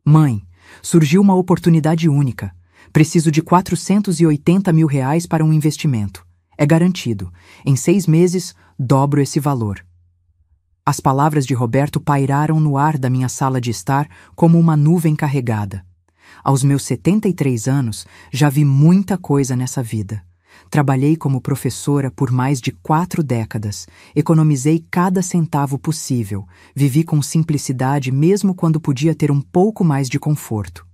Mãe, surgiu uma oportunidade única. Preciso de R$ 480 mil para um investimento. É garantido. Em 6 meses, dobro esse valor. As palavras de Roberto pairaram no ar da minha sala de estar como uma nuvem carregada. Aos meus 73 anos, já vi muita coisa nessa vida. Trabalhei como professora por mais de 4 décadas, economizei cada centavo possível, vivi com simplicidade mesmo quando podia ter um pouco mais de conforto.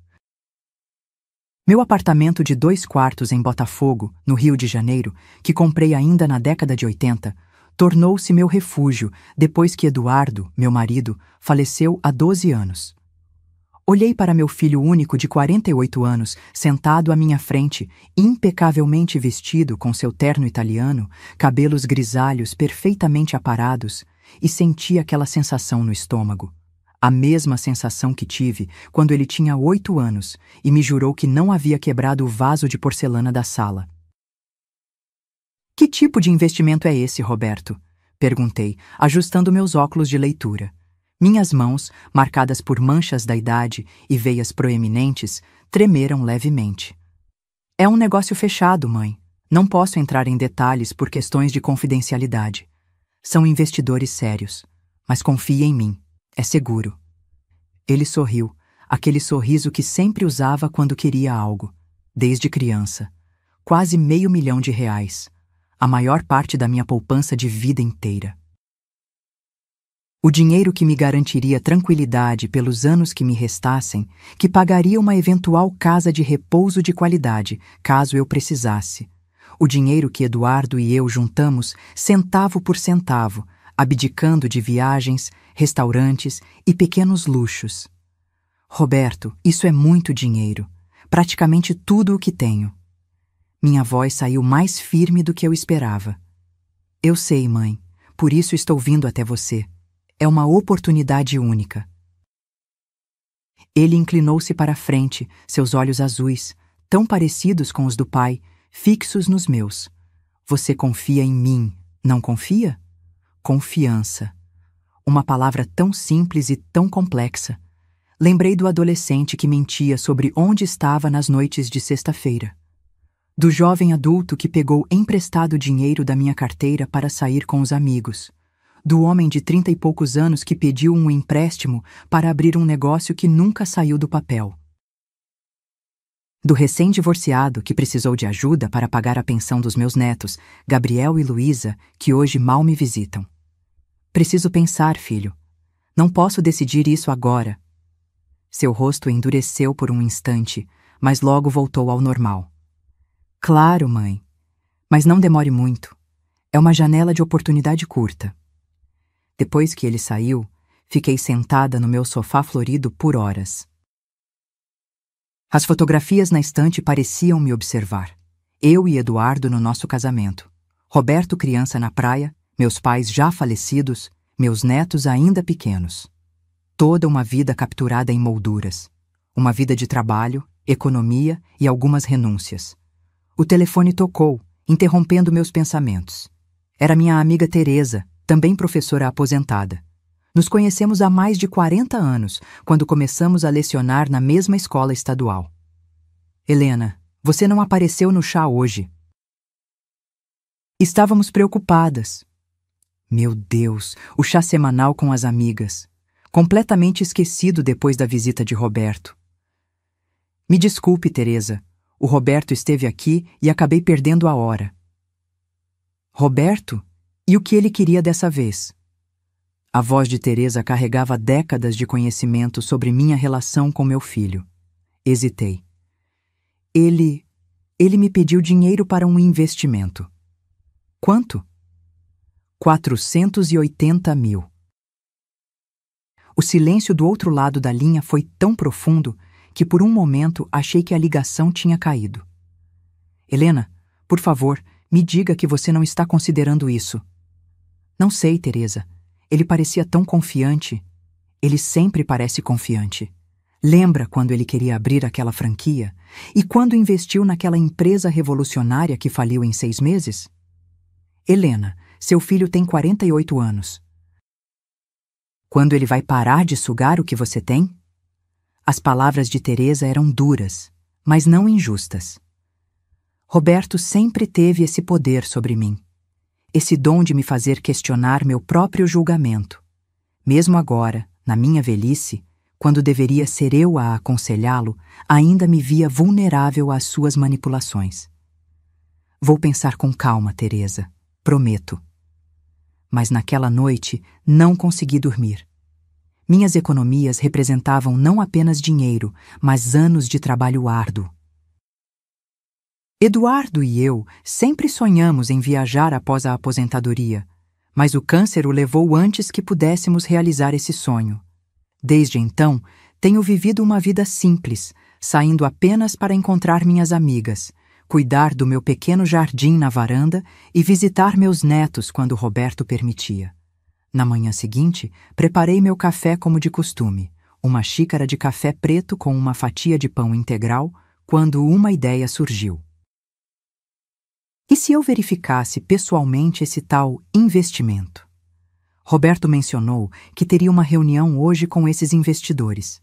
Meu apartamento de 2 quartos em Botafogo, no Rio de Janeiro, que comprei ainda na década de 80, tornou-se meu refúgio depois que Eduardo, meu marido, faleceu há 12 anos. Olhei para meu filho único de 48 anos, sentado à minha frente, impecavelmente vestido com seu terno italiano, cabelos grisalhos perfeitamente aparados, e senti aquela sensação no estômago. A mesma sensação que tive quando ele tinha 8 anos e me jurou que não havia quebrado o vaso de porcelana da sala. Que tipo de investimento é esse, Roberto? Perguntei, ajustando meus óculos de leitura. Minhas mãos, marcadas por manchas da idade e veias proeminentes, tremeram levemente. É um negócio fechado, mãe. Não posso entrar em detalhes por questões de confidencialidade. São investidores sérios. Mas confie em mim. É seguro. Ele sorriu, aquele sorriso que sempre usava quando queria algo, desde criança. Quase R$500 mil, a maior parte da minha poupança de vida inteira. O dinheiro que me garantiria tranquilidade pelos anos que me restassem, que pagaria uma eventual casa de repouso de qualidade, caso eu precisasse. O dinheiro que Eduardo e eu juntamos centavo por centavo, abdicando de viagens, restaurantes e pequenos luxos. Roberto, isso é muito dinheiro, praticamente tudo o que tenho. Minha voz saiu mais firme do que eu esperava. Eu sei, mãe, por isso estou vindo até você. É uma oportunidade única. Ele inclinou-se para a frente, seus olhos azuis, tão parecidos com os do pai, fixos nos meus. Você confia em mim, não confia? Confiança. Uma palavra tão simples e tão complexa. Lembrei do adolescente que mentia sobre onde estava nas noites de sexta-feira. Do jovem adulto que pegou emprestado dinheiro da minha carteira para sair com os amigos. Do homem de 30 e poucos anos que pediu um empréstimo para abrir um negócio que nunca saiu do papel. Do recém-divorciado que precisou de ajuda para pagar a pensão dos meus netos, Gabriel e Luísa, que hoje mal me visitam. Preciso pensar, filho. Não posso decidir isso agora. Seu rosto endureceu por um instante, mas logo voltou ao normal. Claro, mãe. Mas não demore muito. É uma janela de oportunidade curta. Depois que ele saiu, fiquei sentada no meu sofá florido por horas. As fotografias na estante pareciam me observar. Eu e Eduardo no nosso casamento. Roberto criança na praia, meus pais já falecidos, meus netos ainda pequenos. Toda uma vida capturada em molduras. Uma vida de trabalho, economia e algumas renúncias. O telefone tocou, interrompendo meus pensamentos. Era minha amiga Teresa, também professora aposentada. Nos conhecemos há mais de 40 anos, quando começamos a lecionar na mesma escola estadual. Helena, você não apareceu no chá hoje. Estávamos preocupadas. Meu Deus, o chá semanal com as amigas. Completamente esquecido depois da visita de Roberto. Me desculpe, Teresa. O Roberto esteve aqui e acabei perdendo a hora. Roberto? E o que ele queria dessa vez? A voz de Teresa carregava décadas de conhecimento sobre minha relação com meu filho. Hesitei. Ele me pediu dinheiro para um investimento. Quanto? 480 mil. O silêncio do outro lado da linha foi tão profundo que por um momento achei que a ligação tinha caído. Helena, por favor, me diga que você não está considerando isso. Não sei, Teresa. Ele parecia tão confiante. Ele sempre parece confiante. Lembra quando ele queria abrir aquela franquia? E quando investiu naquela empresa revolucionária que faliu em 6 meses? Helena, seu filho tem 48 anos. Quando ele vai parar de sugar o que você tem? As palavras de Teresa eram duras, mas não injustas. Roberto sempre teve esse poder sobre mim, esse dom de me fazer questionar meu próprio julgamento. Mesmo agora, na minha velhice, quando deveria ser eu a aconselhá-lo, ainda me via vulnerável às suas manipulações. Vou pensar com calma, Teresa, prometo. Mas naquela noite não consegui dormir. Minhas economias representavam não apenas dinheiro, mas anos de trabalho árduo. Eduardo e eu sempre sonhamos em viajar após a aposentadoria, mas o câncer o levou antes que pudéssemos realizar esse sonho. Desde então, tenho vivido uma vida simples, saindo apenas para encontrar minhas amigas, cuidar do meu pequeno jardim na varanda e visitar meus netos quando Roberto permitia. Na manhã seguinte, preparei meu café como de costume, uma xícara de café preto com uma fatia de pão integral, quando uma ideia surgiu. E se eu verificasse pessoalmente esse tal investimento? Roberto mencionou que teria uma reunião hoje com esses investidores.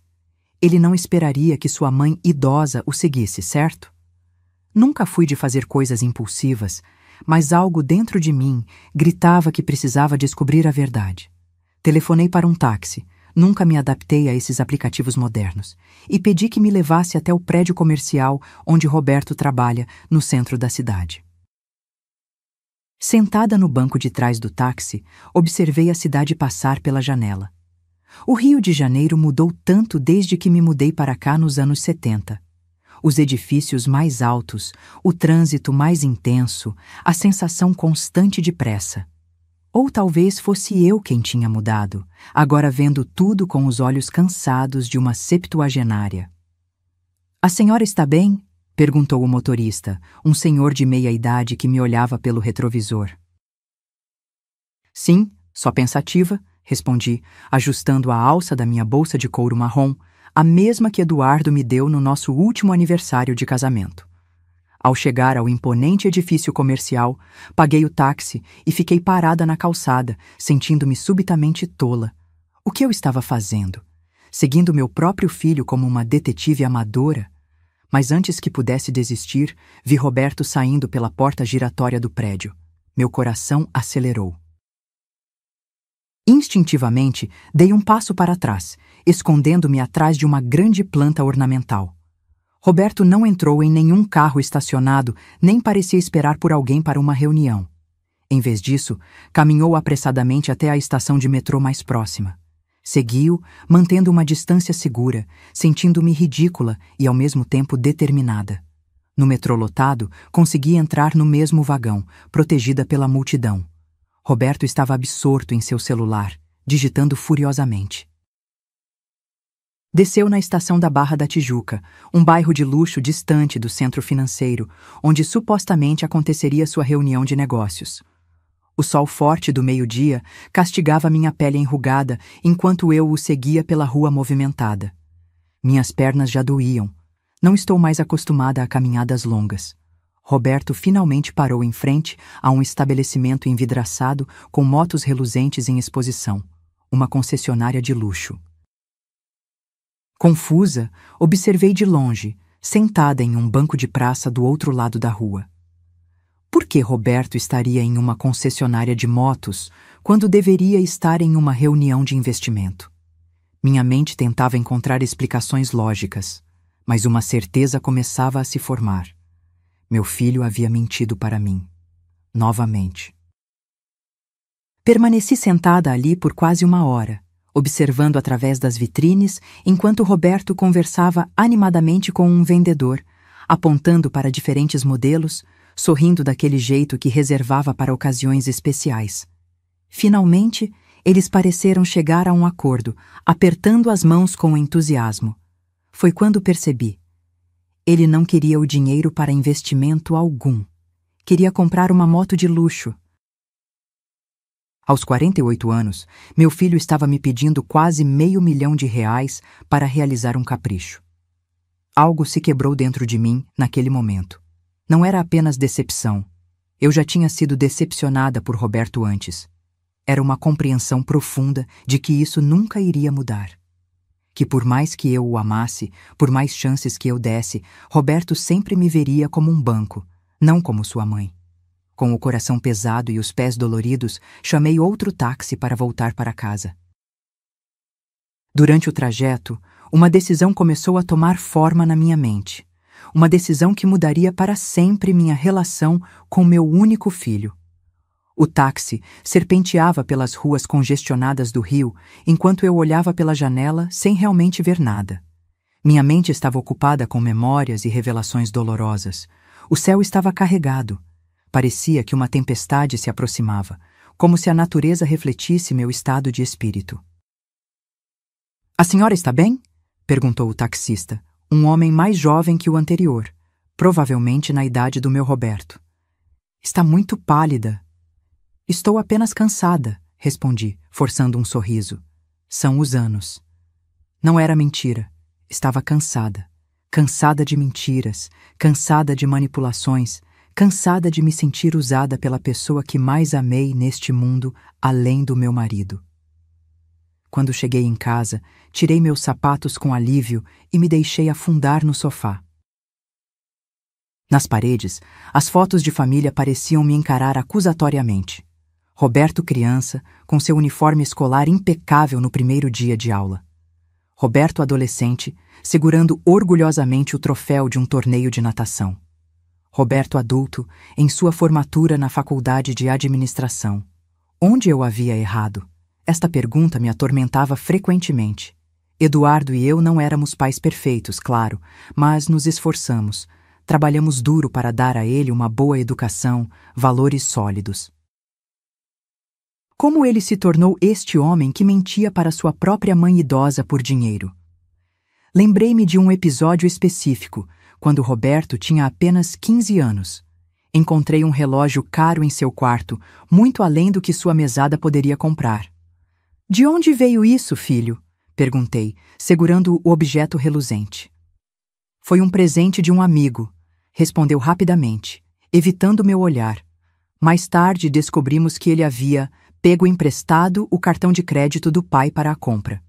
Ele não esperaria que sua mãe idosa o seguisse, certo? Nunca fui de fazer coisas impulsivas, mas algo dentro de mim gritava que precisava descobrir a verdade. Telefonei para um táxi, nunca me adaptei a esses aplicativos modernos, e pedi que me levasse até o prédio comercial onde Roberto trabalha, no centro da cidade. Sentada no banco de trás do táxi, observei a cidade passar pela janela. O Rio de Janeiro mudou tanto desde que me mudei para cá nos anos 70. Os edifícios mais altos, o trânsito mais intenso, a sensação constante de pressa. Ou talvez fosse eu quem tinha mudado, agora vendo tudo com os olhos cansados de uma septuagenária. "A senhora está bem?" perguntou o motorista, um senhor de meia-idade que me olhava pelo retrovisor. "Sim, só pensativa", respondi, ajustando a alça da minha bolsa de couro marrom, a mesma que Eduardo me deu no nosso último aniversário de casamento. Ao chegar ao imponente edifício comercial, paguei o táxi e fiquei parada na calçada, sentindo-me subitamente tola. O que eu estava fazendo? Seguindo meu próprio filho como uma detetive amadora? Mas antes que pudesse desistir, vi Roberto saindo pela porta giratória do prédio. Meu coração acelerou. Instintivamente, dei um passo para trás, escondendo-me atrás de uma grande planta ornamental. Roberto não entrou em nenhum carro estacionado, nem parecia esperar por alguém para uma reunião. Em vez disso, caminhou apressadamente até a estação de metrô mais próxima. Segui-o, mantendo uma distância segura, sentindo-me ridícula e ao mesmo tempo determinada. No metrô lotado, consegui entrar no mesmo vagão, protegida pela multidão. Roberto estava absorto em seu celular, digitando furiosamente. Desceu na estação da Barra da Tijuca, um bairro de luxo distante do centro financeiro, onde supostamente aconteceria sua reunião de negócios. O sol forte do meio-dia castigava minha pele enrugada enquanto eu o seguia pela rua movimentada. Minhas pernas já doíam. Não estou mais acostumada a caminhadas longas. Roberto finalmente parou em frente a um estabelecimento envidraçado com motos reluzentes em exposição, uma concessionária de luxo. Confusa, observei de longe, sentada em um banco de praça do outro lado da rua. Por que Roberto estaria em uma concessionária de motos quando deveria estar em uma reunião de investimento? Minha mente tentava encontrar explicações lógicas, mas uma certeza começava a se formar. Meu filho havia mentido para mim. Novamente. Permaneci sentada ali por quase uma hora, observando através das vitrines enquanto Roberto conversava animadamente com um vendedor, apontando para diferentes modelos, sorrindo daquele jeito que reservava para ocasiões especiais. Finalmente, eles pareceram chegar a um acordo, apertando as mãos com entusiasmo. Foi quando percebi. Ele não queria o dinheiro para investimento algum. Queria comprar uma moto de luxo. Aos 48 anos, meu filho estava me pedindo quase R$500 mil para realizar um capricho. Algo se quebrou dentro de mim naquele momento. Não era apenas decepção. Eu já tinha sido decepcionada por Roberto antes. Era uma compreensão profunda de que isso nunca iria mudar. que por mais que eu o amasse, por mais chances que eu desse, Roberto sempre me veria como um banco, não como sua mãe. Com o coração pesado e os pés doloridos, chamei outro táxi para voltar para casa. Durante o trajeto, uma decisão começou a tomar forma na minha mente. Uma decisão que mudaria para sempre minha relação com meu único filho. O táxi serpenteava pelas ruas congestionadas do Rio, enquanto eu olhava pela janela sem realmente ver nada. Minha mente estava ocupada com memórias e revelações dolorosas. O céu estava carregado. Parecia que uma tempestade se aproximava, como se a natureza refletisse meu estado de espírito. "A senhora está bem?" perguntou o taxista, um homem mais jovem que o anterior, provavelmente na idade do meu Roberto. "Está muito pálida." "Estou apenas cansada", respondi, forçando um sorriso. "São os anos." Não era mentira. Estava cansada. Cansada de mentiras, cansada de manipulações, cansada de me sentir usada pela pessoa que mais amei neste mundo, além do meu marido. Quando cheguei em casa, tirei meus sapatos com alívio e me deixei afundar no sofá. Nas paredes, as fotos de família pareciam me encarar acusatoriamente. Roberto criança, com seu uniforme escolar impecável no primeiro dia de aula. Roberto adolescente, segurando orgulhosamente o troféu de um torneio de natação. Roberto adulto, em sua formatura na faculdade de administração. Onde eu havia errado? Esta pergunta me atormentava frequentemente. Eduardo e eu não éramos pais perfeitos, claro, mas nos esforçamos. Trabalhamos duro para dar a ele uma boa educação, valores sólidos. Como ele se tornou este homem que mentia para sua própria mãe idosa por dinheiro? Lembrei-me de um episódio específico, quando Roberto tinha apenas 15 anos. Encontrei um relógio caro em seu quarto, muito além do que sua mesada poderia comprar. "De onde veio isso, filho?" perguntei, segurando o objeto reluzente. "Foi um presente de um amigo", respondeu rapidamente, evitando meu olhar. Mais tarde descobrimos que ele havia pego emprestado o cartão de crédito do pai para a compra.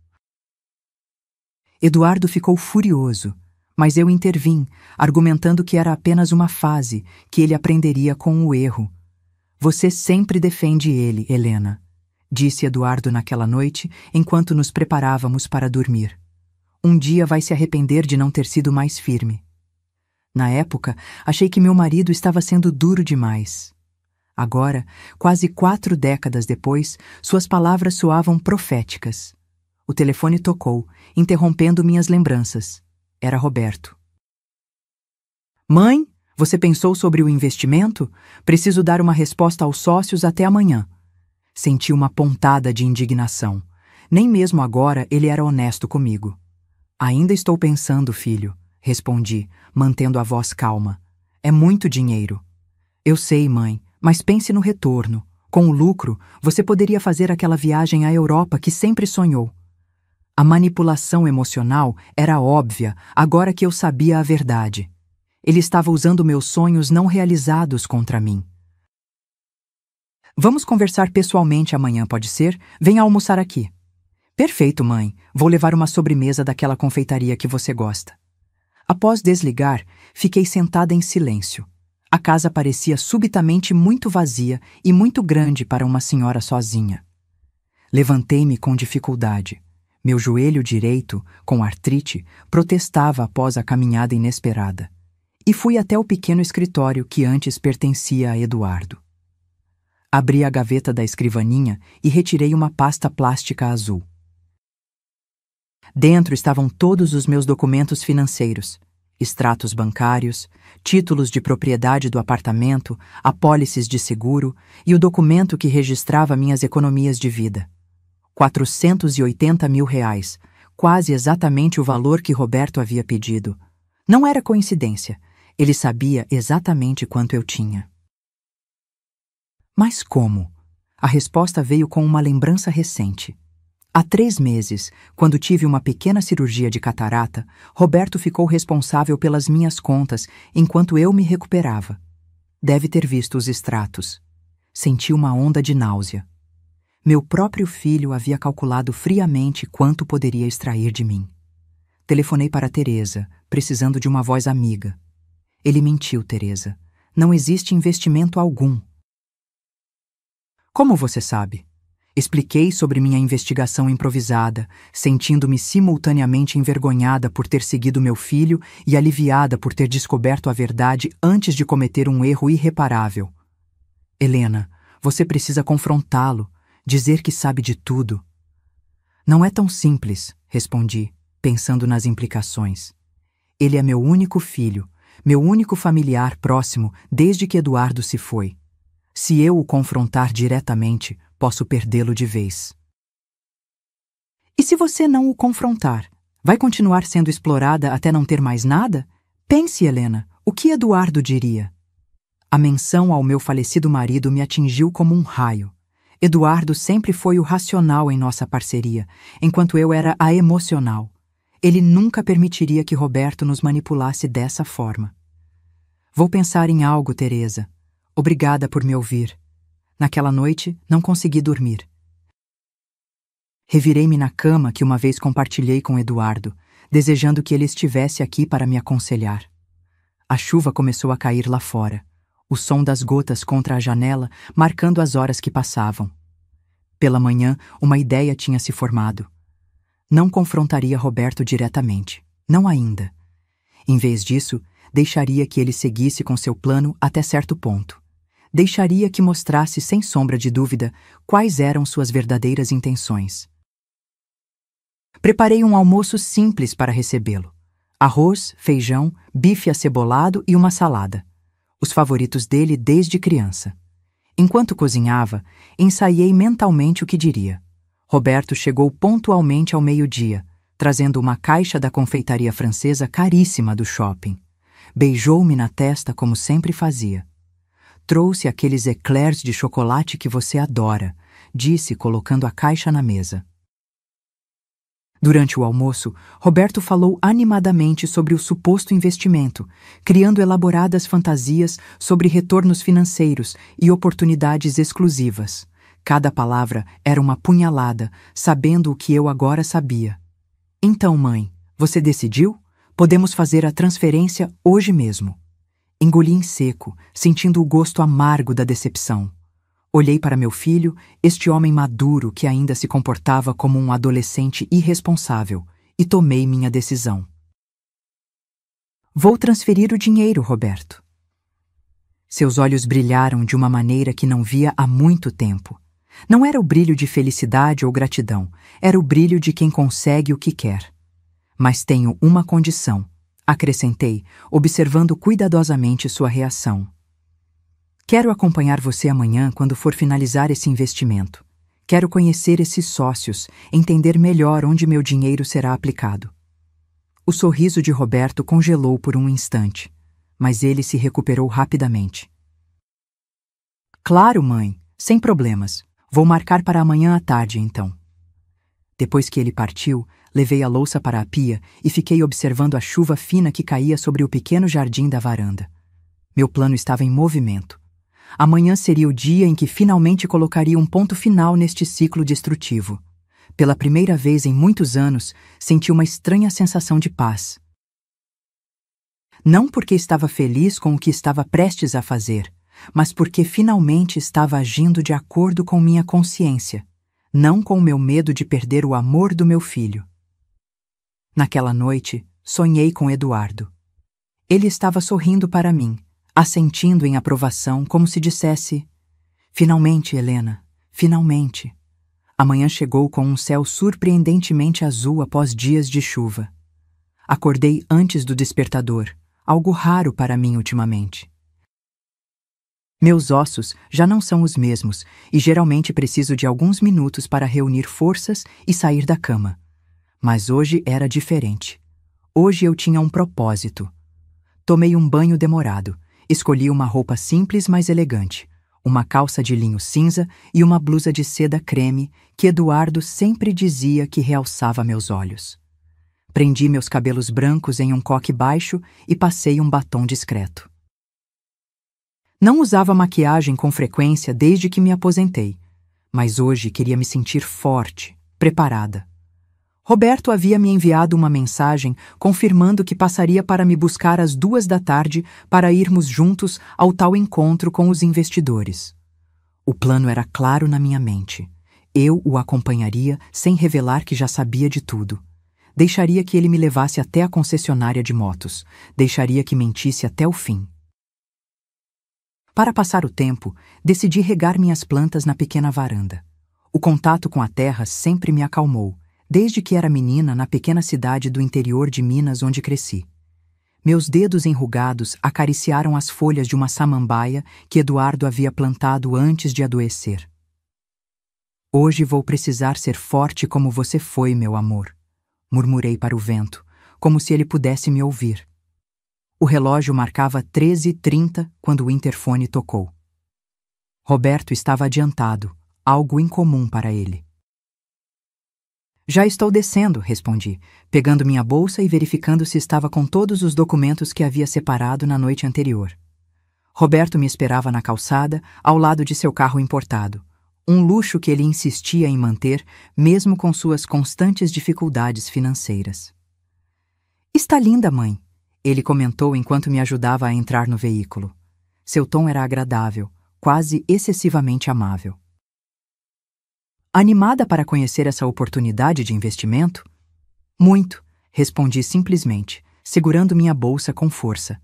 Eduardo ficou furioso, mas eu intervim, argumentando que era apenas uma fase, que ele aprenderia com o erro. "Você sempre defende ele, Helena", disse Eduardo naquela noite, enquanto nos preparávamos para dormir. "Um dia vai se arrepender de não ter sido mais firme." Na época, achei que meu marido estava sendo duro demais. Agora, quase 4 décadas depois, suas palavras soavam proféticas. O telefone tocou, interrompendo minhas lembranças. Era Roberto. "Mãe, você pensou sobre o investimento? Preciso dar uma resposta aos sócios até amanhã." Senti uma pontada de indignação. Nem mesmo agora ele era honesto comigo. "Ainda estou pensando, filho", respondi, mantendo a voz calma. "É muito dinheiro." "Eu sei, mãe, mas pense no retorno. Com o lucro, você poderia fazer aquela viagem à Europa que sempre sonhou." A manipulação emocional era óbvia agora que eu sabia a verdade. Ele estava usando meus sonhos não realizados contra mim. "Vamos conversar pessoalmente amanhã, pode ser? Venha almoçar aqui." "Perfeito, mãe. Vou levar uma sobremesa daquela confeitaria que você gosta." Após desligar, fiquei sentada em silêncio. A casa parecia subitamente muito vazia e muito grande para uma senhora sozinha. Levantei-me com dificuldade. Meu joelho direito, com artrite, protestava após a caminhada inesperada. E fui até o pequeno escritório que antes pertencia a Eduardo. Abri a gaveta da escrivaninha e retirei uma pasta plástica azul. Dentro estavam todos os meus documentos financeiros, extratos bancários, títulos de propriedade do apartamento, apólices de seguro e o documento que registrava minhas economias de vida. 480 mil reais, quase exatamente o valor que Roberto havia pedido. Não era coincidência, ele sabia exatamente quanto eu tinha. Mas como? A resposta veio com uma lembrança recente. Há 3 meses, quando tive uma pequena cirurgia de catarata, Roberto ficou responsável pelas minhas contas enquanto eu me recuperava. Deve ter visto os extratos. Senti uma onda de náusea. Meu próprio filho havia calculado friamente quanto poderia extrair de mim. Telefonei para Teresa, precisando de uma voz amiga. Ele mentiu, Teresa. Não existe investimento algum. Como você sabe? Expliquei sobre minha investigação improvisada, sentindo-me simultaneamente envergonhada por ter seguido meu filho e aliviada por ter descoberto a verdade antes de cometer um erro irreparável. Helena, você precisa confrontá-lo, dizer que sabe de tudo. Não é tão simples, respondi, pensando nas implicações. Ele é meu único filho, meu único familiar próximo desde que Eduardo se foi. Se eu o confrontar diretamente, posso perdê-lo de vez. E se você não o confrontar, vai continuar sendo explorada até não ter mais nada? Pense, Helena, o que Eduardo diria? A menção ao meu falecido marido me atingiu como um raio. Eduardo sempre foi o racional em nossa parceria, enquanto eu era a emocional. Ele nunca permitiria que Roberto nos manipulasse dessa forma. Vou pensar em algo, Teresa. Obrigada por me ouvir. Naquela noite, não consegui dormir. Revirei-me na cama que uma vez compartilhei com Eduardo, desejando que ele estivesse aqui para me aconselhar. A chuva começou a cair lá fora, o som das gotas contra a janela marcando as horas que passavam. Pela manhã, uma ideia tinha se formado. Não confrontaria Roberto diretamente, não ainda. Em vez disso, deixaria que ele seguisse com seu plano até certo ponto. Deixaria que mostrasse sem sombra de dúvida quais eram suas verdadeiras intenções. Preparei um almoço simples para recebê-lo. Arroz, feijão, bife acebolado e uma salada. Os favoritos dele desde criança. Enquanto cozinhava, ensaiei mentalmente o que diria. Roberto chegou pontualmente ao meio-dia, trazendo uma caixa da confeitaria francesa caríssima do shopping. Beijou-me na testa como sempre fazia. Trouxe aqueles eclairs de chocolate que você adora, disse colocando a caixa na mesa. Durante o almoço, Roberto falou animadamente sobre o suposto investimento, criando elaboradas fantasias sobre retornos financeiros e oportunidades exclusivas. Cada palavra era uma punhalada, sabendo o que eu agora sabia. Então, mãe, você decidiu? Podemos fazer a transferência hoje mesmo. Engoli em seco, sentindo o gosto amargo da decepção. Olhei para meu filho, este homem maduro que ainda se comportava como um adolescente irresponsável, e tomei minha decisão. Vou transferir o dinheiro, Roberto. Seus olhos brilharam de uma maneira que não via há muito tempo. Não era o brilho de felicidade ou gratidão, era o brilho de quem consegue o que quer. Mas tenho uma condição, acrescentei, observando cuidadosamente sua reação. Quero acompanhar você amanhã quando for finalizar esse investimento. Quero conhecer esses sócios, entender melhor onde meu dinheiro será aplicado. O sorriso de Roberto congelou por um instante, mas ele se recuperou rapidamente. Claro, mãe, sem problemas. Vou marcar para amanhã à tarde, então. Depois que ele partiu, levei a louça para a pia e fiquei observando a chuva fina que caía sobre o pequeno jardim da varanda. Meu plano estava em movimento. Amanhã seria o dia em que finalmente colocaria um ponto final neste ciclo destrutivo. Pela primeira vez em muitos anos, senti uma estranha sensação de paz. Não porque estava feliz com o que estava prestes a fazer, mas porque finalmente estava agindo de acordo com minha consciência, não com o meu medo de perder o amor do meu filho. Naquela noite, sonhei com Eduardo. Ele estava sorrindo para mim, assentindo em aprovação, como se dissesse: finalmente, Helena, finalmente. Amanhã chegou com um céu surpreendentemente azul após dias de chuva. Acordei antes do despertador, algo raro para mim ultimamente. Meus ossos já não são os mesmos e geralmente preciso de alguns minutos para reunir forças e sair da cama. Mas hoje era diferente. Hoje eu tinha um propósito. Tomei um banho demorado. Escolhi uma roupa simples, mas elegante, uma calça de linho cinza e uma blusa de seda creme que Eduardo sempre dizia que realçava meus olhos. Prendi meus cabelos brancos em um coque baixo e passei um batom discreto. Não usava maquiagem com frequência desde que me aposentei, mas hoje queria me sentir forte, preparada. Roberto havia me enviado uma mensagem confirmando que passaria para me buscar às 2 da tarde para irmos juntos ao tal encontro com os investidores. O plano era claro na minha mente. Eu o acompanharia sem revelar que já sabia de tudo. Deixaria que ele me levasse até a concessionária de motos. Deixaria que mentisse até o fim. Para passar o tempo, decidi regar minhas plantas na pequena varanda. O contato com a terra sempre me acalmou, desde que era menina na pequena cidade do interior de Minas onde cresci. Meus dedos enrugados acariciaram as folhas de uma samambaia que Eduardo havia plantado antes de adoecer. Hoje vou precisar ser forte como você foi, meu amor, murmurei para o vento, como se ele pudesse me ouvir. O relógio marcava 13h30 quando o interfone tocou. Roberto estava adiantado, algo incomum para ele. Já estou descendo, respondi, pegando minha bolsa e verificando se estava com todos os documentos que havia separado na noite anterior. Roberto me esperava na calçada, ao lado de seu carro importado, um luxo que ele insistia em manter, mesmo com suas constantes dificuldades financeiras. Está linda, mãe, ele comentou enquanto me ajudava a entrar no veículo. Seu tom era agradável, quase excessivamente amável. Animada para conhecer essa oportunidade de investimento? Muito, respondi simplesmente, segurando minha bolsa com força.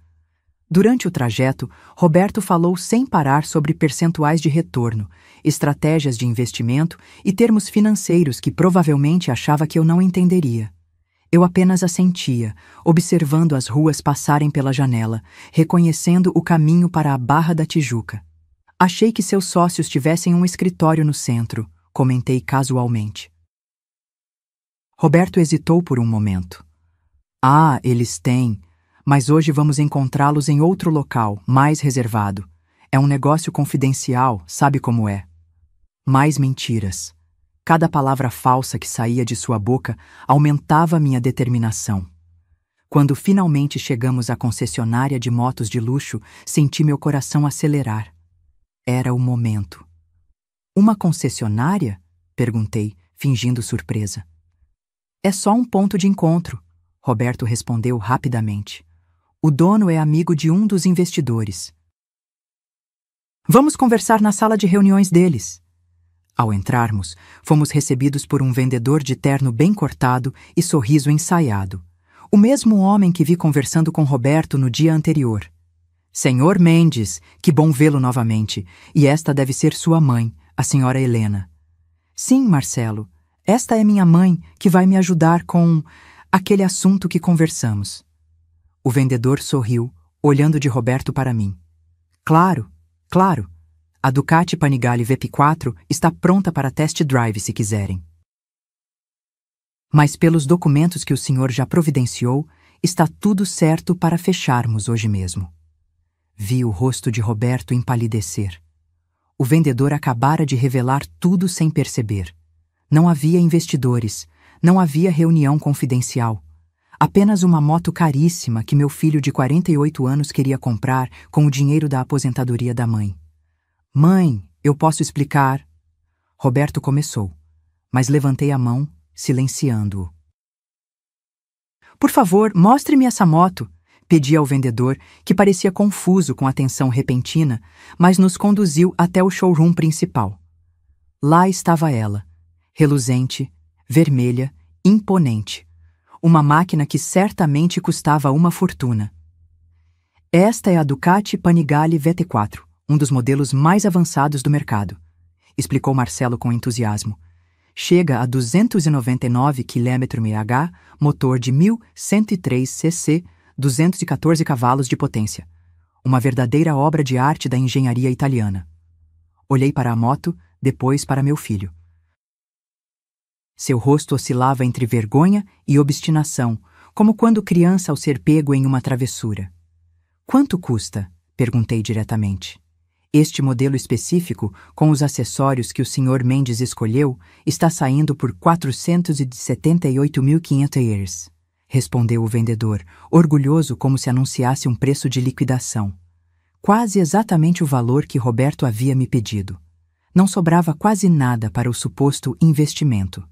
Durante o trajeto, Roberto falou sem parar sobre percentuais de retorno, estratégias de investimento e termos financeiros que provavelmente achava que eu não entenderia. Eu apenas assentia, observando as ruas passarem pela janela, reconhecendo o caminho para a Barra da Tijuca. Achei que seus sócios tivessem um escritório no centro, comentei casualmente. Roberto hesitou por um momento. Ah, eles têm, mas hoje vamos encontrá-los em outro local, mais reservado. É um negócio confidencial, sabe como é. Mais mentiras. Cada palavra falsa que saía de sua boca aumentava minha determinação. Quando finalmente chegamos à concessionária de motos de luxo, senti meu coração acelerar. Era o momento. Uma concessionária? Perguntei, fingindo surpresa. É só um ponto de encontro, Roberto respondeu rapidamente. O dono é amigo de um dos investidores. Vamos conversar na sala de reuniões deles. Ao entrarmos, fomos recebidos por um vendedor de terno bem cortado e sorriso ensaiado. O mesmo homem que vi conversando com Roberto no dia anterior. Senhor Mendes, que bom vê-lo novamente, e esta deve ser sua mãe, a senhora Helena. Sim, Marcelo, esta é minha mãe que vai me ajudar com aquele assunto que conversamos. O vendedor sorriu, olhando de Roberto para mim. Claro, claro. A Ducati Panigale VP4 está pronta para test drive se quiserem. Mas pelos documentos que o senhor já providenciou, está tudo certo para fecharmos hoje mesmo. Vi o rosto de Roberto empalidecer. O vendedor acabara de revelar tudo sem perceber. Não havia investidores, não havia reunião confidencial. Apenas uma moto caríssima que meu filho de 48 anos queria comprar com o dinheiro da aposentadoria da mãe. Mãe, eu posso explicar? Roberto começou, mas levantei a mão, silenciando-o. Por favor, mostre-me essa moto, pedi ao vendedor, que parecia confuso com a tensão repentina, mas nos conduziu até o showroom principal. Lá estava ela, reluzente, vermelha, imponente. Uma máquina que certamente custava uma fortuna. Esta é a Ducati Panigale VT4, um dos modelos mais avançados do mercado, explicou Marcelo com entusiasmo. Chega a 299 km/h, motor de 1.103 cc, 214 cavalos de potência. Uma verdadeira obra de arte da engenharia italiana. Olhei para a moto, depois para meu filho. Seu rosto oscilava entre vergonha e obstinação, como quando criança ao ser pego em uma travessura. Quanto custa? Perguntei diretamente. Este modelo específico, com os acessórios que o Sr. Mendes escolheu, está saindo por 478.500 euros, respondeu o vendedor, orgulhoso como se anunciasse um preço de liquidação. Quase exatamente o valor que Roberto havia me pedido. Não sobrava quase nada para o suposto investimento.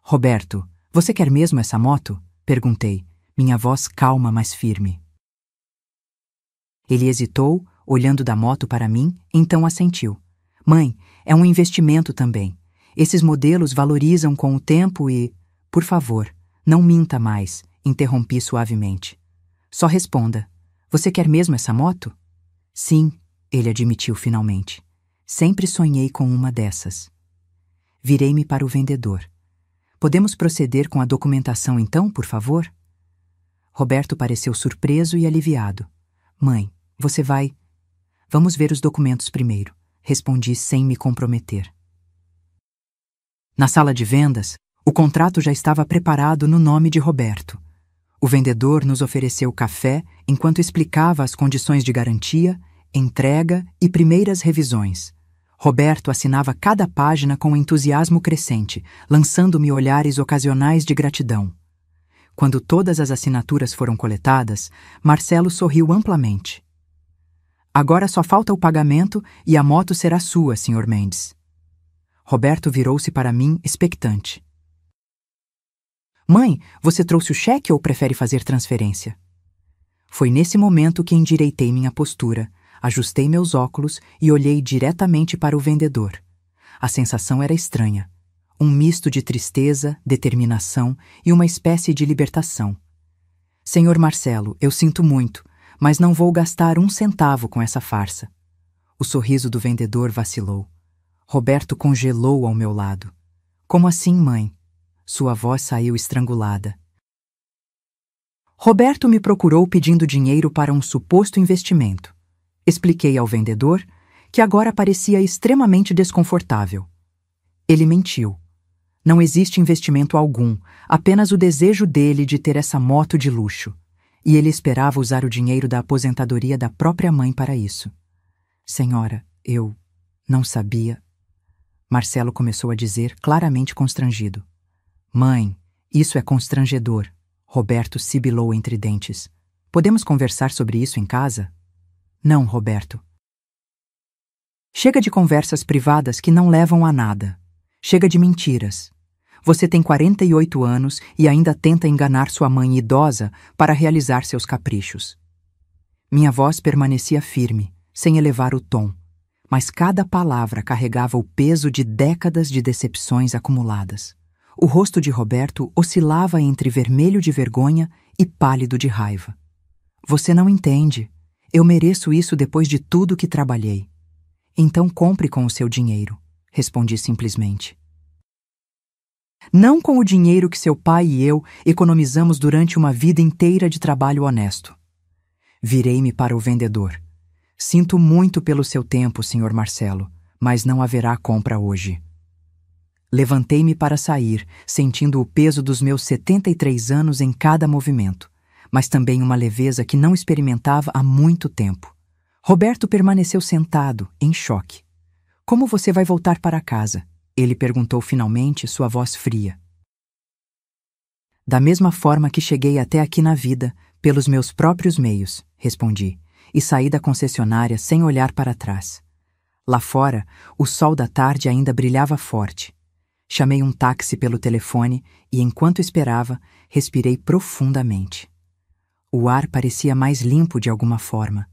Roberto, Você quer mesmo essa moto? Perguntei, minha voz calma, mas firme. Ele hesitou, olhando da moto para mim, então assentiu. Mãe, é um investimento também. Esses modelos valorizam com o tempo e... Por favor, não minta mais, interrompi suavemente. Só responda. Você quer mesmo essa moto? Sim, ele admitiu finalmente. Sempre sonhei com uma dessas. Virei-me para o vendedor. Podemos proceder com a documentação então, por favor? Roberto pareceu surpreso e aliviado. Mãe, você vai... Vamos ver os documentos primeiro, respondi sem me comprometer. Na sala de vendas, o contrato já estava preparado no nome de Roberto. O vendedor nos ofereceu café enquanto explicava as condições de garantia, entrega e primeiras revisões. Roberto assinava cada página com entusiasmo crescente, lançando-me olhares ocasionais de gratidão. Quando todas as assinaturas foram coletadas, Marcelo sorriu amplamente. Agora só falta o pagamento e a moto será sua, Sr. Mendes. Roberto virou-se para mim, expectante. Mãe, você trouxe o cheque ou prefere fazer transferência? Foi nesse momento que endireitei minha postura, ajustei meus óculos e olhei diretamente para o vendedor. A sensação era estranha. Um misto de tristeza, determinação e uma espécie de libertação. Senhor Marcelo, eu sinto muito, mas não vou gastar um centavo com essa farsa. O sorriso do vendedor vacilou. Roberto congelou ao meu lado. Como assim, mãe? Sua voz saiu estrangulada. Roberto me procurou pedindo dinheiro para um suposto investimento. Expliquei ao vendedor que agora parecia extremamente desconfortável. Ele mentiu. Não existe investimento algum, apenas o desejo dele de ter essa moto de luxo. E ele esperava usar o dinheiro da aposentadoria da própria mãe para isso. Senhora, eu não sabia. Marcelo começou a dizer, claramente constrangido. Mãe, isso é constrangedor. Roberto sibilou entre dentes. Podemos conversar sobre isso em casa? Não, Roberto. Chega de conversas privadas que não levam a nada. Chega de mentiras. Você tem 48 anos e ainda tenta enganar sua mãe idosa para realizar seus caprichos. Minha voz permanecia firme, sem elevar o tom, mas cada palavra carregava o peso de décadas de decepções acumuladas. O rosto de Roberto oscilava entre vermelho de vergonha e pálido de raiva. Você não entende. Eu mereço isso depois de tudo que trabalhei. Então compre com o seu dinheiro, respondi simplesmente. Não com o dinheiro que seu pai e eu economizamos durante uma vida inteira de trabalho honesto. Virei-me para o vendedor. Sinto muito pelo seu tempo, Sr. Marcelo, mas não haverá compra hoje. Levantei-me para sair, sentindo o peso dos meus 73 anos em cada movimento, mas também uma leveza que não experimentava há muito tempo. Roberto permaneceu sentado, em choque. Como você vai voltar para casa? Ele perguntou finalmente, sua voz fria. Da mesma forma que cheguei até aqui na vida, pelos meus próprios meios, respondi, e saí da concessionária sem olhar para trás. Lá fora, o sol da tarde ainda brilhava forte. Chamei um táxi pelo telefone e, enquanto esperava, respirei profundamente. O ar parecia mais limpo de alguma forma,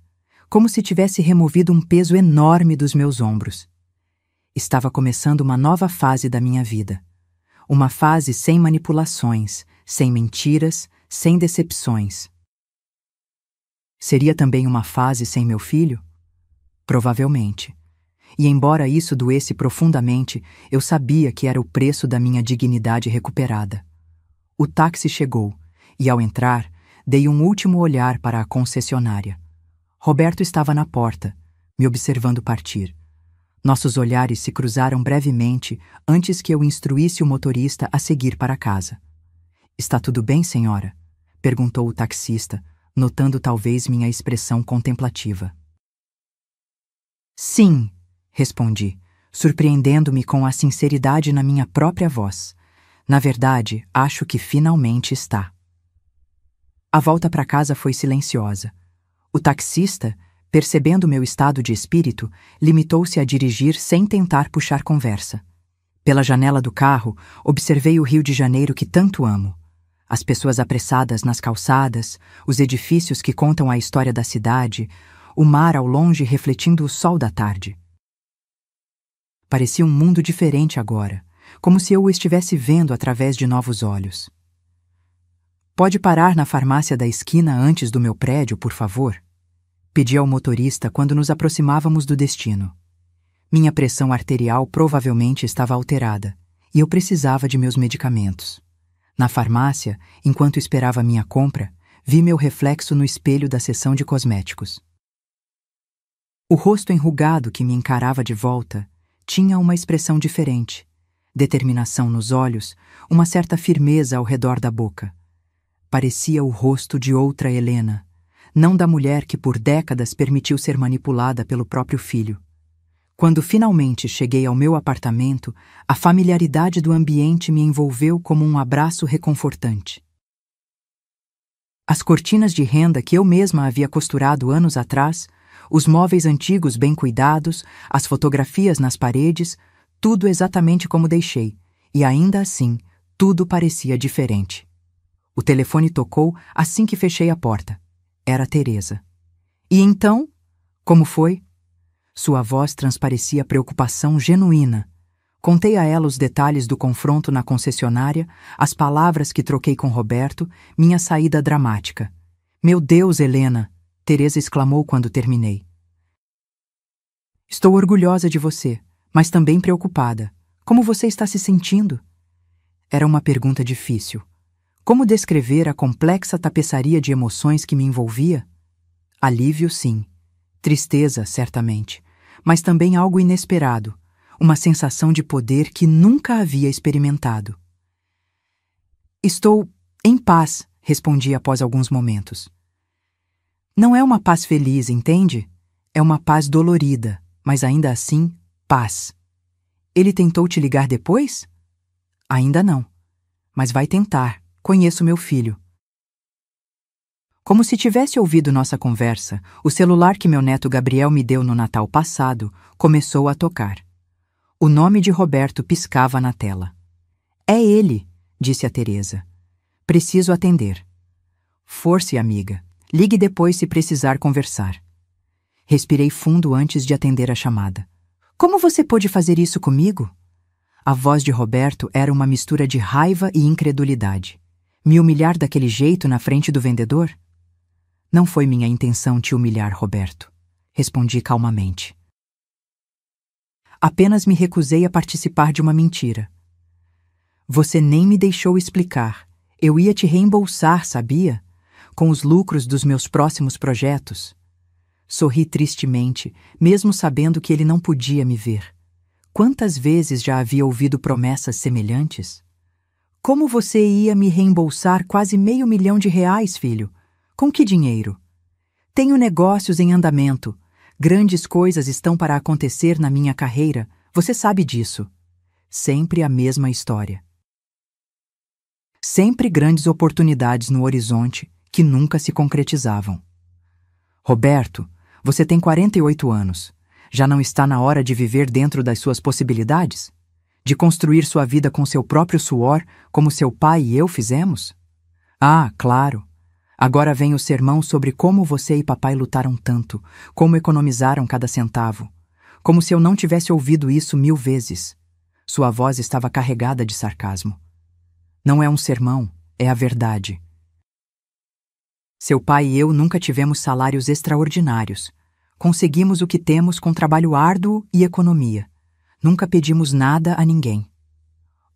como se tivesse removido um peso enorme dos meus ombros. Estava começando uma nova fase da minha vida. Uma fase sem manipulações, sem mentiras, sem decepções. Seria também uma fase sem meu filho? Provavelmente. E embora isso doesse profundamente, eu sabia que era o preço da minha dignidade recuperada. O táxi chegou, e ao entrar, dei um último olhar para a concessionária. Roberto estava na porta, me observando partir. Nossos olhares se cruzaram brevemente antes que eu instruísse o motorista a seguir para casa. Está tudo bem, senhora? Perguntou o taxista, notando talvez minha expressão contemplativa. Sim, respondi, surpreendendo-me com a sinceridade na minha própria voz. Na verdade, acho que finalmente está. A volta para casa foi silenciosa. O taxista, percebendo meu estado de espírito, limitou-se a dirigir sem tentar puxar conversa. Pela janela do carro, observei o Rio de Janeiro que tanto amo. As pessoas apressadas nas calçadas, os edifícios que contam a história da cidade, o mar ao longe refletindo o sol da tarde. Parecia um mundo diferente agora, como se eu o estivesse vendo através de novos olhos. Pode parar na farmácia da esquina antes do meu prédio, por favor? Pedi ao motorista quando nos aproximávamos do destino. Minha pressão arterial provavelmente estava alterada, e eu precisava de meus medicamentos. Na farmácia, enquanto esperava minha compra, vi meu reflexo no espelho da seção de cosméticos. O rosto enrugado que me encarava de volta tinha uma expressão diferente, determinação nos olhos, uma certa firmeza ao redor da boca. Parecia o rosto de outra Helena, não da mulher que por décadas permitiu ser manipulada pelo próprio filho. Quando finalmente cheguei ao meu apartamento, a familiaridade do ambiente me envolveu como um abraço reconfortante. As cortinas de renda que eu mesma havia costurado anos atrás, os móveis antigos bem cuidados, as fotografias nas paredes, tudo exatamente como deixei, e ainda assim, tudo parecia diferente. O telefone tocou assim que fechei a porta. Era Teresa. E então, como foi? Sua voz transparecia preocupação genuína. Contei a ela os detalhes do confronto na concessionária, as palavras que troquei com Roberto, minha saída dramática. Meu Deus, Helena! Teresa exclamou quando terminei. Estou orgulhosa de você, mas também preocupada. Como você está se sentindo? Era uma pergunta difícil. Como descrever a complexa tapeçaria de emoções que me envolvia? Alívio, sim. Tristeza, certamente. Mas também algo inesperado, uma sensação de poder que nunca havia experimentado. Estou em paz, respondi após alguns momentos. Não é uma paz feliz, entende? É uma paz dolorida, mas ainda assim, paz. Ele tentou te ligar depois? Ainda não. Mas vai tentar. Conheço meu filho. Como se tivesse ouvido nossa conversa, o celular que meu neto Gabriel me deu no Natal passado começou a tocar. O nome de Roberto piscava na tela. É ele, disse a Teresa. Preciso atender. Force, amiga. Ligue depois se precisar conversar. Respirei fundo antes de atender a chamada. Como você pôde fazer isso comigo? A voz de Roberto era uma mistura de raiva e incredulidade. Me humilhar daquele jeito na frente do vendedor? Não foi minha intenção te humilhar, Roberto. Respondi calmamente. Apenas me recusei a participar de uma mentira. Você nem me deixou explicar. Eu ia te reembolsar, sabia? Com os lucros dos meus próximos projetos. Sorri tristemente, mesmo sabendo que ele não podia me ver. Quantas vezes já havia ouvido promessas semelhantes? Como você ia me reembolsar quase R$500 mil, filho? Com que dinheiro? Tenho negócios em andamento. Grandes coisas estão para acontecer na minha carreira. Você sabe disso. Sempre a mesma história. Sempre grandes oportunidades no horizonte que nunca se concretizavam. Roberto, você tem 48 anos. Já não está na hora de viver dentro das suas possibilidades? De construir sua vida com seu próprio suor, como seu pai e eu fizemos? Ah, claro. Agora vem o sermão sobre como você e papai lutaram tanto, como economizaram cada centavo. Como se eu não tivesse ouvido isso 1000 vezes. Sua voz estava carregada de sarcasmo. Não é um sermão, é a verdade. Seu pai e eu nunca tivemos salários extraordinários. Conseguimos o que temos com trabalho árduo e economia. Nunca pedimos nada a ninguém.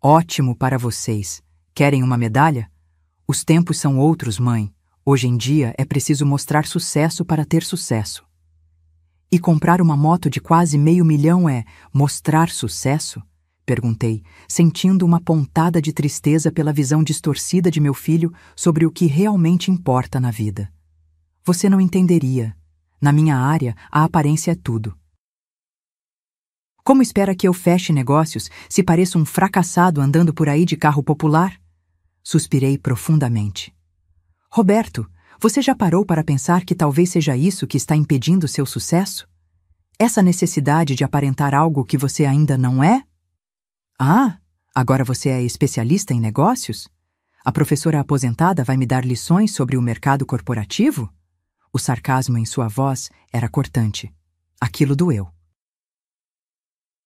Ótimo para vocês. Querem uma medalha? Os tempos são outros, mãe. Hoje em dia é preciso mostrar sucesso para ter sucesso. E comprar uma moto de quase R$500 mil é mostrar sucesso? Perguntei, sentindo uma pontada de tristeza pela visão distorcida de meu filho sobre o que realmente importa na vida. Você não entenderia. Na minha área, a aparência é tudo. Como espera que eu feche negócios se pareço um fracassado andando por aí de carro popular? Suspirei profundamente. Roberto, você já parou para pensar que talvez seja isso que está impedindo seu sucesso? Essa necessidade de aparentar algo que você ainda não é? Ah, agora você é especialista em negócios? A professora aposentada vai me dar lições sobre o mercado corporativo? O sarcasmo em sua voz era cortante. Aquilo doeu.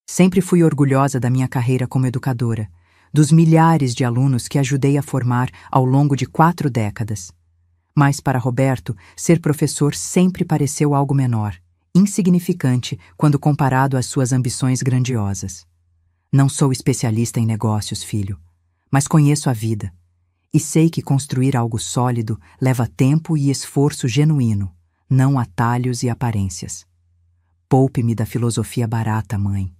Sempre fui orgulhosa da minha carreira como educadora, dos milhares de alunos que ajudei a formar ao longo de 4 décadas. Mas para Roberto, ser professor sempre pareceu algo menor, insignificante quando comparado às suas ambições grandiosas. Não sou especialista em negócios, filho, mas conheço a vida. E sei que construir algo sólido leva tempo e esforço genuíno, não atalhos e aparências. Poupe-me da filosofia barata, mãe.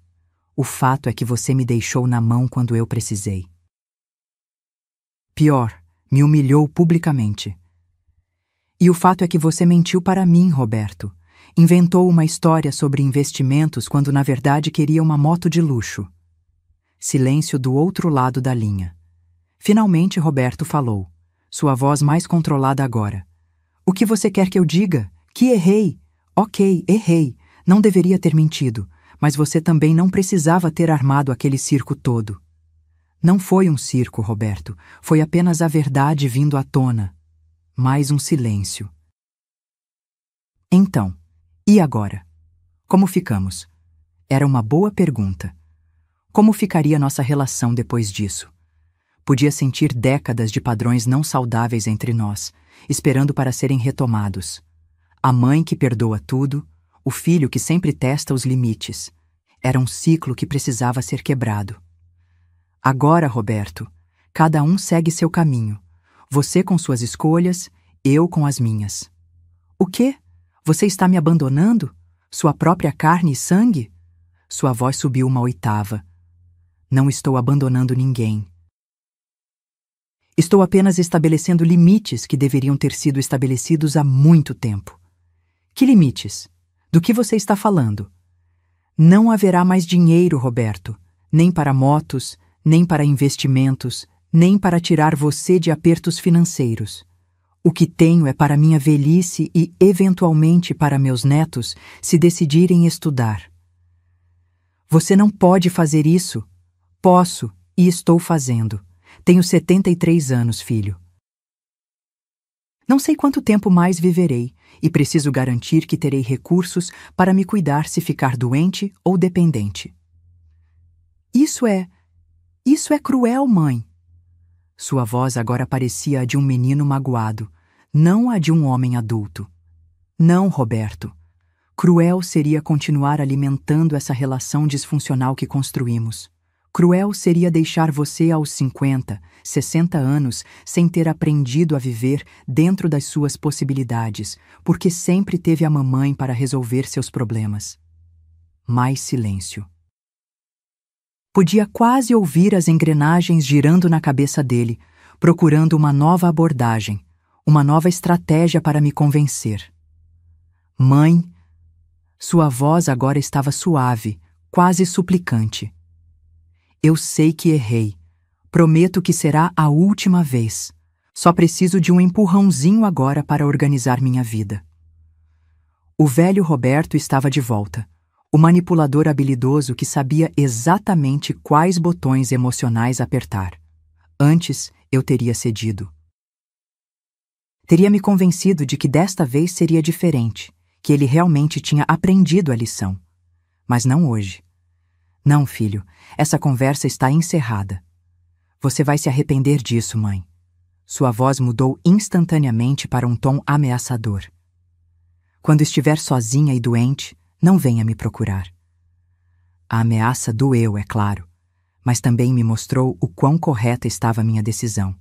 O fato é que você me deixou na mão quando eu precisei. Pior, me humilhou publicamente. E o fato é que você mentiu para mim, Roberto. Inventou uma história sobre investimentos quando na verdade queria uma moto de luxo. Silêncio do outro lado da linha. Finalmente Roberto falou, sua voz mais controlada agora. O que você quer que eu diga? Que errei. Ok, errei. Não deveria ter mentido, mas você também não precisava ter armado aquele circo todo. Não foi um circo, Roberto. Foi apenas a verdade vindo à tona. Mais um silêncio. Então, e agora? Como ficamos? Era uma boa pergunta. Como ficaria nossa relação depois disso? Podia sentir décadas de padrões não saudáveis entre nós, esperando para serem retomados. A mãe que perdoa tudo, o filho que sempre testa os limites. Era um ciclo que precisava ser quebrado. Agora, Roberto, cada um segue seu caminho. Você com suas escolhas, eu com as minhas. O quê? Você está me abandonando? Sua própria carne e sangue? Sua voz subiu uma oitava. Não estou abandonando ninguém. Estou apenas estabelecendo limites que deveriam ter sido estabelecidos há muito tempo. Que limites? Do que você está falando? Não haverá mais dinheiro, Roberto, nem para motos, nem para investimentos, nem para tirar você de apertos financeiros. O que tenho é para minha velhice e, eventualmente, para meus netos, se decidirem estudar. Você não pode fazer isso. Posso, e estou fazendo. Tenho 73 anos, filho. Não sei quanto tempo mais viverei, e preciso garantir que terei recursos para me cuidar se ficar doente ou dependente. Isso é cruel, mãe. Sua voz agora parecia a de um menino magoado, não a de um homem adulto. Não, Roberto. Cruel seria continuar alimentando essa relação disfuncional que construímos. Cruel seria deixar você aos 50, 60 anos sem ter aprendido a viver dentro das suas possibilidades, porque sempre teve a mamãe para resolver seus problemas. Mais silêncio. Podia quase ouvir as engrenagens girando na cabeça dele, procurando uma nova abordagem, uma nova estratégia para me convencer. Mãe, sua voz agora estava suave, quase suplicante. Eu sei que errei. Prometo que será a última vez. Só preciso de um empurrãozinho agora para organizar minha vida. O velho Roberto estava de volta. O manipulador habilidoso que sabia exatamente quais botões emocionais apertar. Antes, eu teria cedido. Teria me convencido de que desta vez seria diferente, que ele realmente tinha aprendido a lição. Mas não hoje. Não, filho, essa conversa está encerrada. Você vai se arrepender disso, mãe. Sua voz mudou instantaneamente para um tom ameaçador. Quando estiver sozinha e doente, não venha me procurar. A ameaça doeu, é claro, mas também me mostrou o quão correta estava a minha decisão.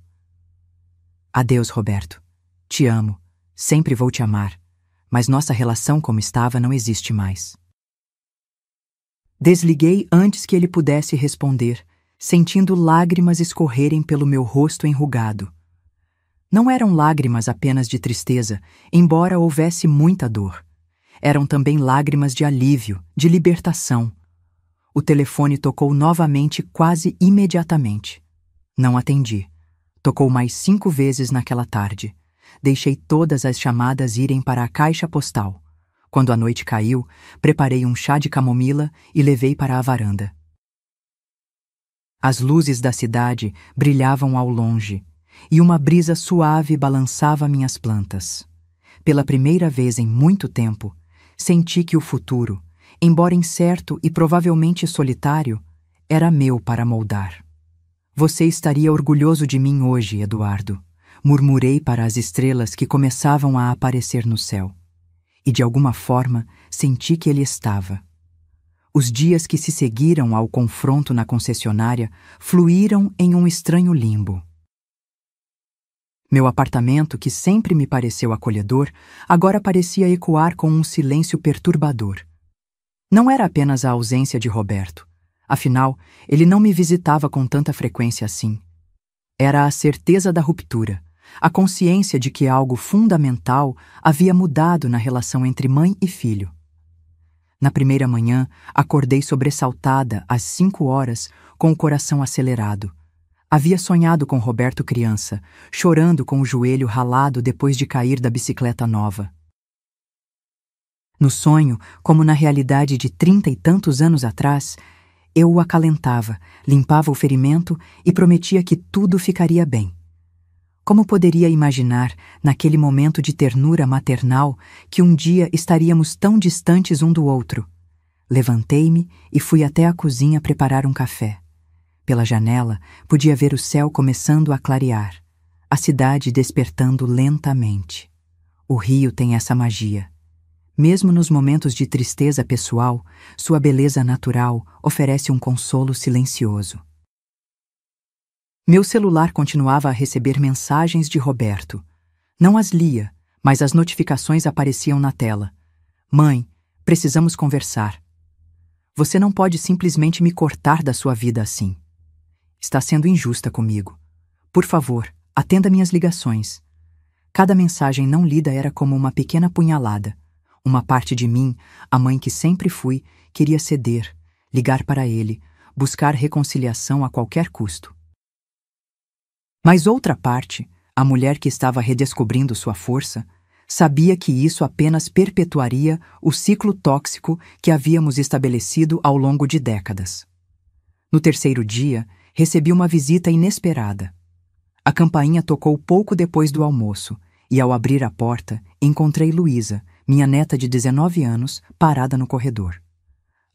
Adeus, Roberto. Te amo, sempre vou te amar, mas nossa relação como estava não existe mais. Desliguei antes que ele pudesse responder, sentindo lágrimas escorrerem pelo meu rosto enrugado. Não eram lágrimas apenas de tristeza, embora houvesse muita dor. Eram também lágrimas de alívio, de libertação. O telefone tocou novamente quase imediatamente. Não atendi. Tocou mais 5 vezes naquela tarde. Deixei todas as chamadas irem para a caixa postal. Quando a noite caiu, preparei um chá de camomila e levei para a varanda. As luzes da cidade brilhavam ao longe, e uma brisa suave balançava minhas plantas. Pela primeira vez em muito tempo, senti que o futuro, embora incerto e provavelmente solitário, era meu para moldar. Você estaria orgulhoso de mim hoje, Eduardo, murmurei para as estrelas que começavam a aparecer no céu. E de alguma forma senti que ele estava. Os dias que se seguiram ao confronto na concessionária fluíram em um estranho limbo. Meu apartamento, que sempre me pareceu acolhedor, agora parecia ecoar com um silêncio perturbador. Não era apenas a ausência de Roberto. Afinal, ele não me visitava com tanta frequência assim. Era a certeza da ruptura, a consciência de que algo fundamental havia mudado na relação entre mãe e filho. Na primeira manhã, acordei sobressaltada às 5 horas, com o coração acelerado. Havia sonhado com Roberto criança, chorando com o joelho ralado depois de cair da bicicleta nova. No sonho, como na realidade de 30 e tantos anos atrás, eu o acalentava, limpava o ferimento e prometia que tudo ficaria bem. Como poderia imaginar, naquele momento de ternura maternal, que um dia estaríamos tão distantes um do outro? Levantei-me e fui até a cozinha preparar um café. Pela janela, podia ver o céu começando a clarear, a cidade despertando lentamente. O rio tem essa magia. Mesmo nos momentos de tristeza pessoal, sua beleza natural oferece um consolo silencioso. Meu celular continuava a receber mensagens de Roberto. Não as lia, mas as notificações apareciam na tela. Mãe, precisamos conversar. Você não pode simplesmente me cortar da sua vida assim. Está sendo injusta comigo. Por favor, atenda minhas ligações. Cada mensagem não lida era como uma pequena punhalada. Uma parte de mim, a mãe que sempre fui, queria ceder, ligar para ele, buscar reconciliação a qualquer custo. Mas outra parte, a mulher que estava redescobrindo sua força, sabia que isso apenas perpetuaria o ciclo tóxico que havíamos estabelecido ao longo de décadas. No terceiro dia, recebi uma visita inesperada. A campainha tocou pouco depois do almoço, e ao abrir a porta, encontrei Luísa, minha neta de 19 anos, parada no corredor.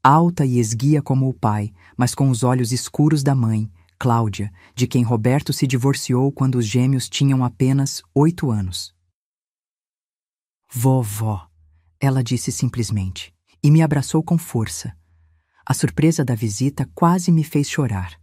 Alta e esguia como o pai, mas com os olhos escuros da mãe, Cláudia, de quem Roberto se divorciou quando os gêmeos tinham apenas 8 anos. Vovó, ela disse simplesmente, e me abraçou com força. A surpresa da visita quase me fez chorar.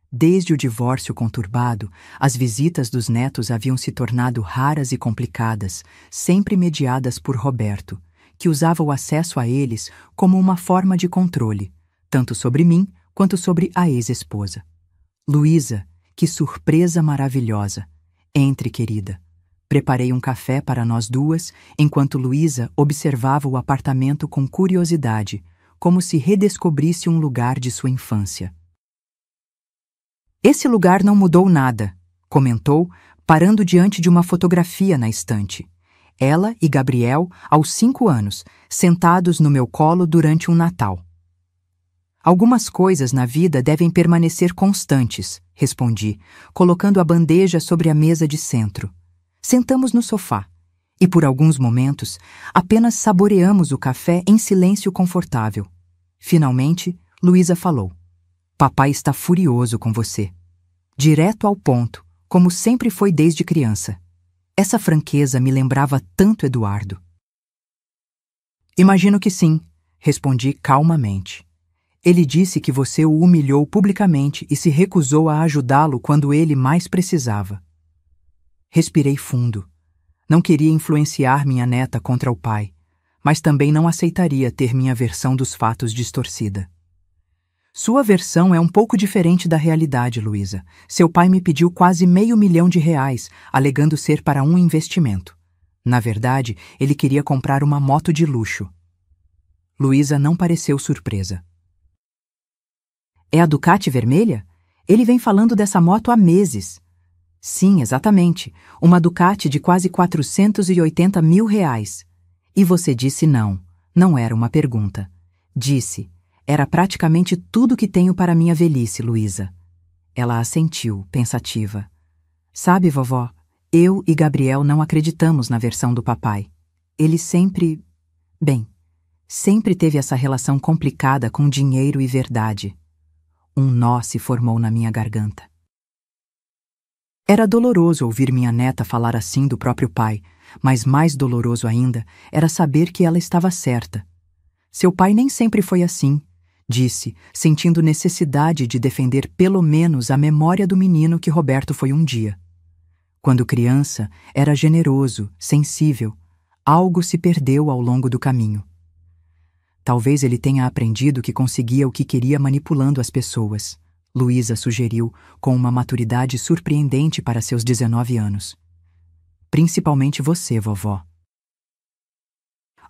Desde o divórcio conturbado, as visitas dos netos haviam se tornado raras e complicadas, sempre mediadas por Roberto, que usava o acesso a eles como uma forma de controle, tanto sobre mim quanto sobre a ex-esposa. Luísa, que surpresa maravilhosa! Entre, querida. Preparei um café para nós duas, enquanto Luísa observava o apartamento com curiosidade, como se redescobrisse um lugar de sua infância. Esse lugar não mudou nada, comentou, parando diante de uma fotografia na estante. Ela e Gabriel, aos 5 anos, sentados no meu colo durante um Natal. Algumas coisas na vida devem permanecer constantes, respondi, colocando a bandeja sobre a mesa de centro. Sentamos no sofá e, por alguns momentos, apenas saboreamos o café em silêncio confortável. Finalmente, Luísa falou. Papai está furioso com você. Direto ao ponto, como sempre foi desde criança. Essa franqueza me lembrava tanto Eduardo. Imagino que sim, respondi calmamente. Ele disse que você o humilhou publicamente e se recusou a ajudá-lo quando ele mais precisava. Respirei fundo. Não queria influenciar minha neta contra o pai, mas também não aceitaria ter minha versão dos fatos distorcida. Sua versão é um pouco diferente da realidade, Luísa. Seu pai me pediu quase R$500 mil, alegando ser para um investimento. Na verdade, ele queria comprar uma moto de luxo. Luísa não pareceu surpresa. É a Ducati vermelha? Ele vem falando dessa moto há meses. Sim, exatamente. Uma Ducati de quase R$480 mil. E você disse não. Não era uma pergunta. Disse. Era praticamente tudo que tenho para minha velhice, Luísa. Ela assentiu, pensativa. Sabe, vovó, eu e Gabriel não acreditamos na versão do papai. Ele sempre... Bem, sempre teve essa relação complicada com dinheiro e verdade. Um nó se formou na minha garganta. Era doloroso ouvir minha neta falar assim do próprio pai, mas mais doloroso ainda era saber que ela estava certa. Seu pai nem sempre foi assim, disse, sentindo necessidade de defender pelo menos a memória do menino que Roberto foi um dia. Quando criança, era generoso, sensível. Algo se perdeu ao longo do caminho. Talvez ele tenha aprendido que conseguia o que queria manipulando as pessoas, Luísa sugeriu, com uma maturidade surpreendente para seus 19 anos. Principalmente você, vovó.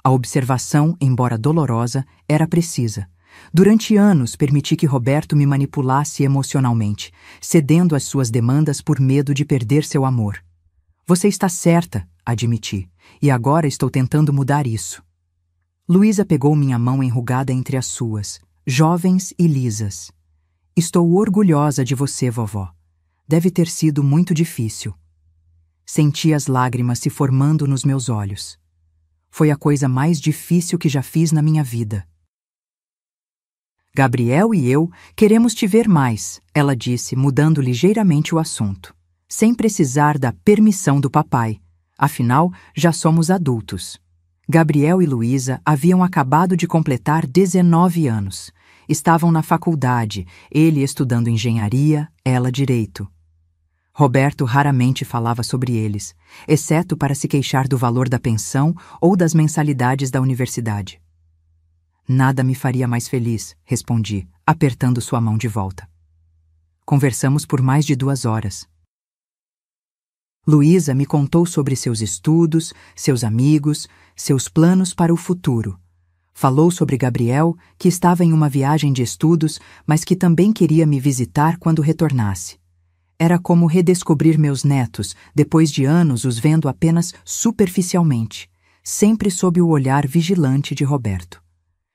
A observação, embora dolorosa, era precisa. Durante anos permiti que Roberto me manipulasse emocionalmente, cedendo às suas demandas por medo de perder seu amor. Você está certa, admiti, e agora estou tentando mudar isso. Luísa pegou minha mão enrugada entre as suas, jovens e lisas. Estou orgulhosa de você, vovó. Deve ter sido muito difícil. Senti as lágrimas se formando nos meus olhos. Foi a coisa mais difícil que já fiz na minha vida. Gabriel e eu queremos te ver mais, ela disse, mudando ligeiramente o assunto, sem precisar da permissão do papai. Afinal, já somos adultos. Gabriel e Luísa haviam acabado de completar 19 anos. Estavam na faculdade, ele estudando engenharia, ela direito. Roberto raramente falava sobre eles, exceto para se queixar do valor da pensão ou das mensalidades da universidade. Nada me faria mais feliz, respondi, apertando sua mão de volta. Conversamos por mais de 2 horas. Luísa me contou sobre seus estudos, seus amigos, seus planos para o futuro. Falou sobre Gabriel, que estava em uma viagem de estudos, mas que também queria me visitar quando retornasse. Era como redescobrir meus netos, depois de anos os vendo apenas superficialmente, sempre sob o olhar vigilante de Roberto.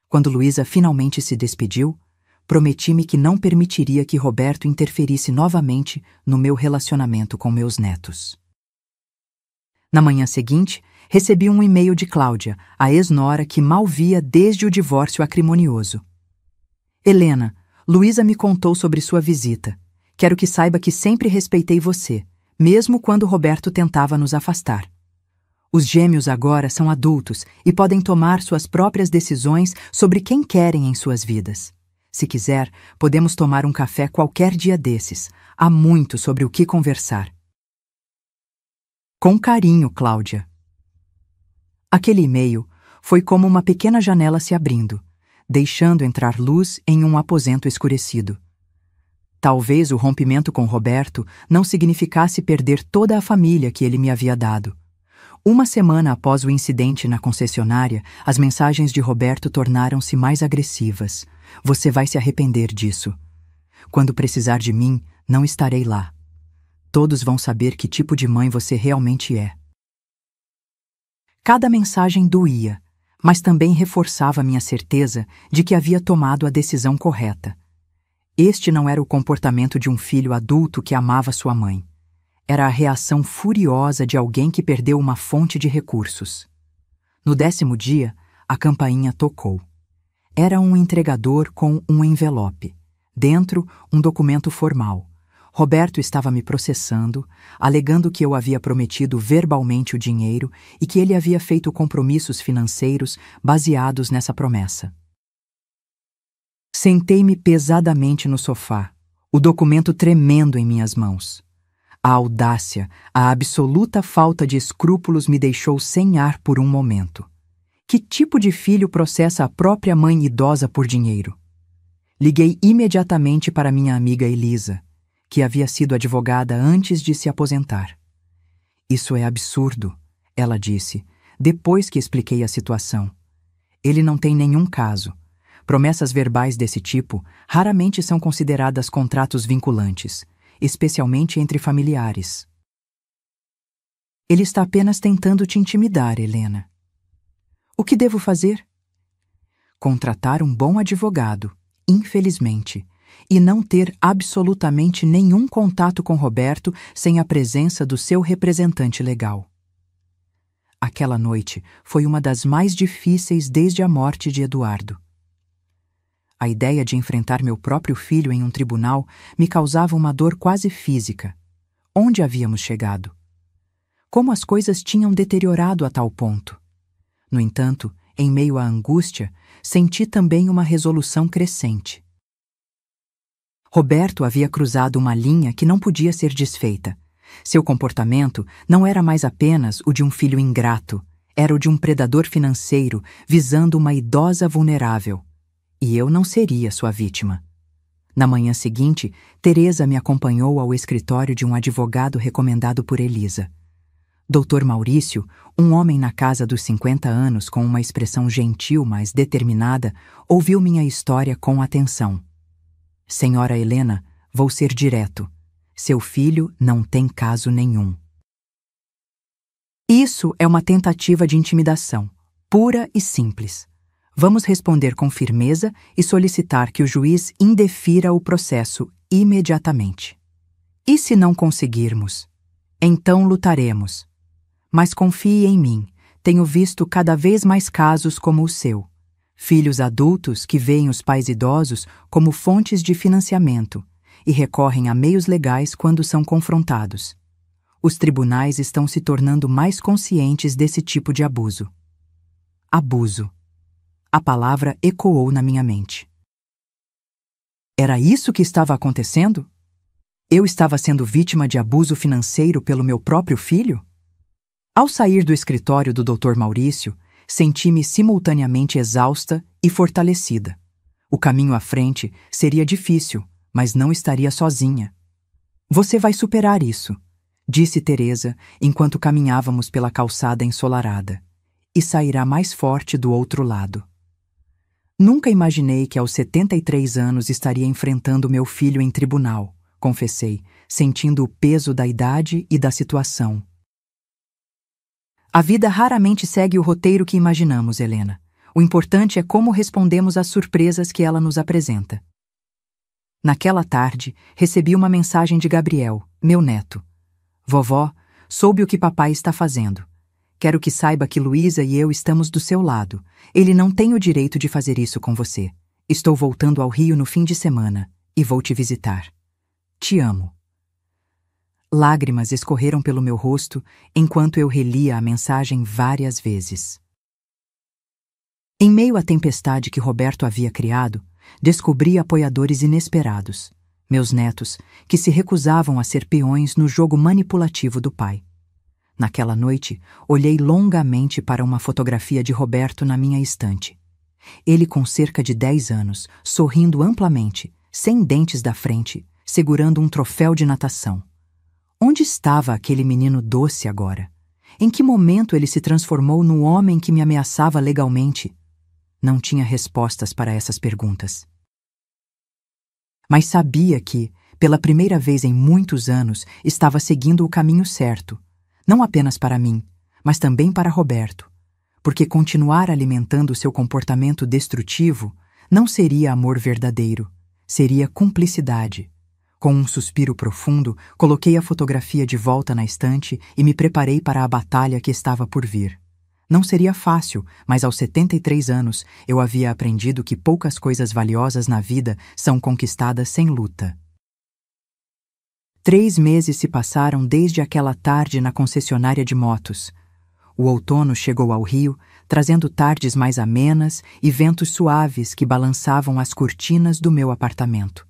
Quando Luísa finalmente se despediu, prometi-me que não permitiria que Roberto interferisse novamente no meu relacionamento com meus netos. Na manhã seguinte, recebi um e-mail de Cláudia, a ex-nora que mal via desde o divórcio acrimonioso. Helena, Luísa me contou sobre sua visita. Quero que saiba que sempre respeitei você, mesmo quando Roberto tentava nos afastar. Os gêmeos agora são adultos e podem tomar suas próprias decisões sobre quem querem em suas vidas. Se quiser, podemos tomar um café qualquer dia desses. Há muito sobre o que conversar. Com carinho, Cláudia. Aquele e-mail foi como uma pequena janela se abrindo, deixando entrar luz em um aposento escurecido. Talvez o rompimento com Roberto não significasse perder toda a família que ele me havia dado. Uma semana após o incidente na concessionária, as mensagens de Roberto tornaram-se mais agressivas. Você vai se arrepender disso. Quando precisar de mim, não estarei lá. Todos vão saber que tipo de mãe você realmente é. Cada mensagem doía, mas também reforçava minha certeza de que havia tomado a decisão correta. Este não era o comportamento de um filho adulto que amava sua mãe. Era a reação furiosa de alguém que perdeu uma fonte de recursos. No 10º dia, a campainha tocou. Era um entregador com um envelope. Dentro, um documento formal. Roberto estava me processando, alegando que eu havia prometido verbalmente o dinheiro e que ele havia feito compromissos financeiros baseados nessa promessa. Sentei-me pesadamente no sofá, o documento tremendo em minhas mãos. A audácia, a absoluta falta de escrúpulos me deixou sem ar por um momento. Que tipo de filho processa a própria mãe idosa por dinheiro? Liguei imediatamente para minha amiga Elisa, que havia sido advogada antes de se aposentar. Isso é absurdo, ela disse, depois que expliquei a situação. Ele não tem nenhum caso. Promessas verbais desse tipo raramente são consideradas contratos vinculantes, especialmente entre familiares. Ele está apenas tentando te intimidar, Helena. O que devo fazer? Contratar um bom advogado. Infelizmente, e não ter absolutamente nenhum contato com Roberto sem a presença do seu representante legal. Aquela noite foi uma das mais difíceis desde a morte de Eduardo. A ideia de enfrentar meu próprio filho em um tribunal me causava uma dor quase física. Onde havíamos chegado? Como as coisas tinham deteriorado a tal ponto? No entanto, em meio à angústia, senti também uma resolução crescente. Roberto havia cruzado uma linha que não podia ser desfeita. Seu comportamento não era mais apenas o de um filho ingrato, era o de um predador financeiro visando uma idosa vulnerável. E eu não seria sua vítima. Na manhã seguinte, Teresa me acompanhou ao escritório de um advogado recomendado por Elisa. Dr. Maurício, um homem na casa dos 50 anos com uma expressão gentil, mas determinada, ouviu minha história com atenção. Senhora Helena, vou ser direto. Seu filho não tem caso nenhum. Isso é uma tentativa de intimidação, pura e simples. Vamos responder com firmeza e solicitar que o juiz indefira o processo imediatamente. E se não conseguirmos? Então lutaremos. Mas confie em mim, tenho visto cada vez mais casos como o seu. Filhos adultos que veem os pais idosos como fontes de financiamento e recorrem a meios legais quando são confrontados. Os tribunais estão se tornando mais conscientes desse tipo de abuso. Abuso. A palavra ecoou na minha mente. Era isso que estava acontecendo? Eu estava sendo vítima de abuso financeiro pelo meu próprio filho? Ao sair do escritório do Dr. Maurício, senti-me simultaneamente exausta e fortalecida. O caminho à frente seria difícil, mas não estaria sozinha. Você vai superar isso, disse Teresa enquanto caminhávamos pela calçada ensolarada, e sairá mais forte do outro lado. Nunca imaginei que aos 73 anos estaria enfrentando meu filho em tribunal, confessei, sentindo o peso da idade e da situação. A vida raramente segue o roteiro que imaginamos, Helena. O importante é como respondemos às surpresas que ela nos apresenta. Naquela tarde, recebi uma mensagem de Gabriel, meu neto. Vovó, soube o que papai está fazendo. Quero que saiba que Luísa e eu estamos do seu lado. Ele não tem o direito de fazer isso com você. Estou voltando ao Rio no fim de semana e vou te visitar. Te amo. Lágrimas escorreram pelo meu rosto enquanto eu relia a mensagem várias vezes. Em meio à tempestade que Roberto havia criado, descobri apoiadores inesperados, meus netos, que se recusavam a ser peões no jogo manipulativo do pai. Naquela noite, olhei longamente para uma fotografia de Roberto na minha estante. Ele com cerca de 10 anos, sorrindo amplamente, sem dentes da frente, segurando um troféu de natação. Onde estava aquele menino doce agora? Em que momento ele se transformou no homem que me ameaçava legalmente? Não tinha respostas para essas perguntas. Mas sabia que, pela primeira vez em muitos anos, estava seguindo o caminho certo. Não apenas para mim, mas também para Roberto, porque continuar alimentando seu comportamento destrutivo não seria amor verdadeiro, seria cumplicidade. Com um suspiro profundo, coloquei a fotografia de volta na estante e me preparei para a batalha que estava por vir. Não seria fácil, mas aos 73 anos eu havia aprendido que poucas coisas valiosas na vida são conquistadas sem luta. 3 meses se passaram desde aquela tarde na concessionária de motos. O outono chegou ao Rio, trazendo tardes mais amenas e ventos suaves que balançavam as cortinas do meu apartamento.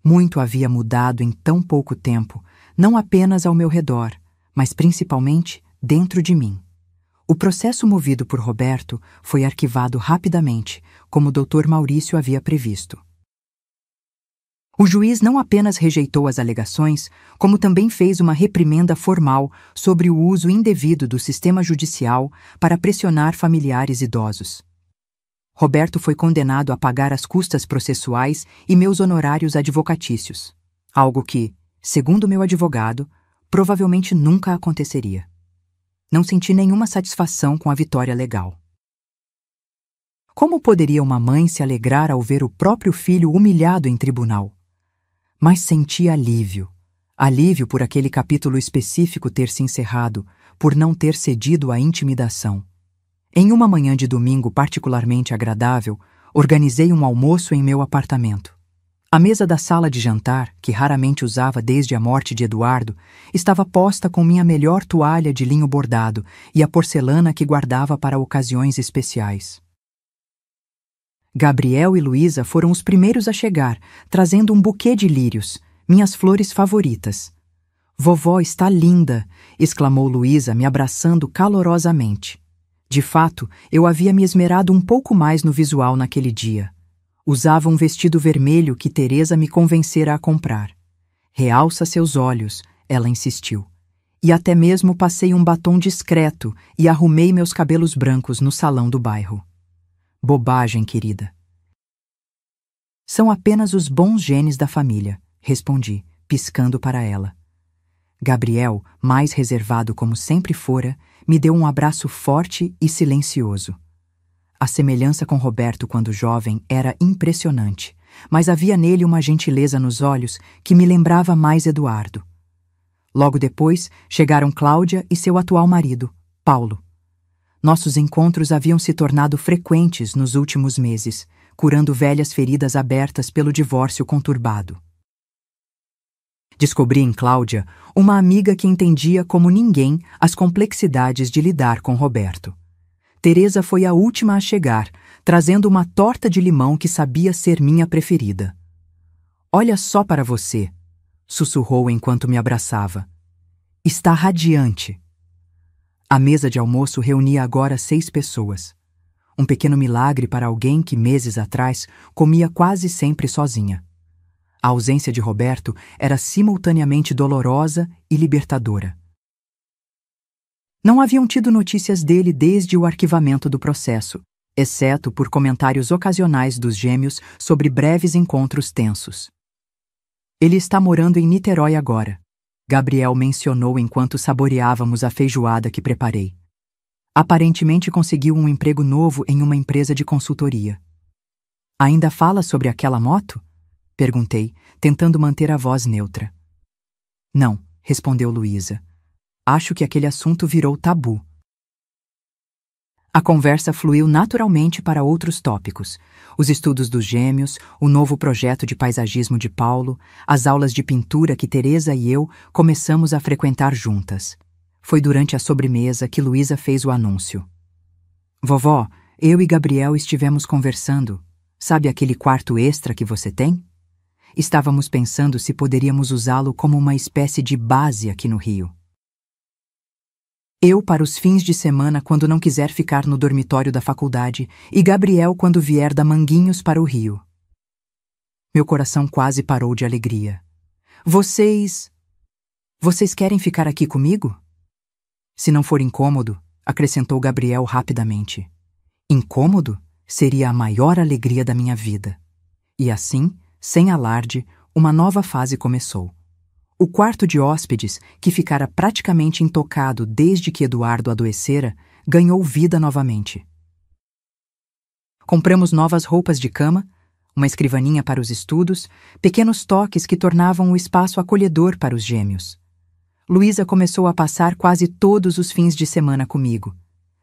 Muito havia mudado em tão pouco tempo, não apenas ao meu redor, mas principalmente dentro de mim. O processo movido por Roberto foi arquivado rapidamente, como o Dr. Maurício havia previsto. O juiz não apenas rejeitou as alegações, como também fez uma reprimenda formal sobre o uso indevido do sistema judicial para pressionar familiares idosos. Roberto foi condenado a pagar as custas processuais e meus honorários advocatícios, algo que, segundo meu advogado, provavelmente nunca aconteceria. Não senti nenhuma satisfação com a vitória legal. Como poderia uma mãe se alegrar ao ver o próprio filho humilhado em tribunal? Mas senti alívio. Alívio por aquele capítulo específico ter se encerrado, por não ter cedido à intimidação. Em uma manhã de domingo particularmente agradável, organizei um almoço em meu apartamento. A mesa da sala de jantar, que raramente usava desde a morte de Eduardo, estava posta com minha melhor toalha de linho bordado e a porcelana que guardava para ocasiões especiais. Gabriel e Luísa foram os primeiros a chegar, trazendo um buquê de lírios, minhas flores favoritas. "Vovó está linda!", exclamou Luísa, me abraçando calorosamente. De fato, eu havia me esmerado um pouco mais no visual naquele dia. Usava um vestido vermelho que Teresa me convencera a comprar. "Realça seus olhos", ela insistiu. E até mesmo passei um batom discreto e arrumei meus cabelos brancos no salão do bairro. "Bobagem, querida." "São apenas os bons genes da família", respondi, piscando para ela. Gabriel, mais reservado como sempre fora, me deu um abraço forte e silencioso. A semelhança com Roberto quando jovem era impressionante, mas havia nele uma gentileza nos olhos que me lembrava mais Eduardo. Logo depois, chegaram Cláudia e seu atual marido, Paulo. Nossos encontros haviam se tornado frequentes nos últimos meses, curando velhas feridas abertas pelo divórcio conturbado. Descobri em Cláudia uma amiga que entendia como ninguém as complexidades de lidar com Roberto. Teresa foi a última a chegar, trazendo uma torta de limão que sabia ser minha preferida. "Olha só para você", sussurrou enquanto me abraçava. "Está radiante." A mesa de almoço reunia agora 6 pessoas. Um pequeno milagre para alguém que, meses atrás, comia quase sempre sozinha. A ausência de Roberto era simultaneamente dolorosa e libertadora. Não haviam tido notícias dele desde o arquivamento do processo, exceto por comentários ocasionais dos gêmeos sobre breves encontros tensos. "Ele está morando em Niterói agora", Gabriel mencionou enquanto saboreávamos a feijoada que preparei. "Aparentemente conseguiu um emprego novo em uma empresa de consultoria." "Ainda fala sobre aquela moto?" perguntei, tentando manter a voz neutra. "Não", respondeu Luísa. "Acho que aquele assunto virou tabu." A conversa fluiu naturalmente para outros tópicos: os estudos dos gêmeos, o novo projeto de paisagismo de Paulo, as aulas de pintura que Teresa e eu começamos a frequentar juntas. Foi durante a sobremesa que Luísa fez o anúncio. "Vovó, eu e Gabriel estivemos conversando. Sabe aquele quarto extra que você tem? Estávamos pensando se poderíamos usá-lo como uma espécie de base aqui no Rio. Eu para os fins de semana quando não quiser ficar no dormitório da faculdade e Gabriel quando vier da Manguinhos para o Rio." Meu coração quase parou de alegria. Vocês querem ficar aqui comigo?" "Se não for incômodo", acrescentou Gabriel rapidamente. "Incômodo? Seria a maior alegria da minha vida." E assim, sem alarde, uma nova fase começou. O quarto de hóspedes, que ficara praticamente intocado desde que Eduardo adoecera, ganhou vida novamente. Compramos novas roupas de cama, uma escrivaninha para os estudos, pequenos toques que tornavam o espaço acolhedor para os gêmeos. Luísa começou a passar quase todos os fins de semana comigo.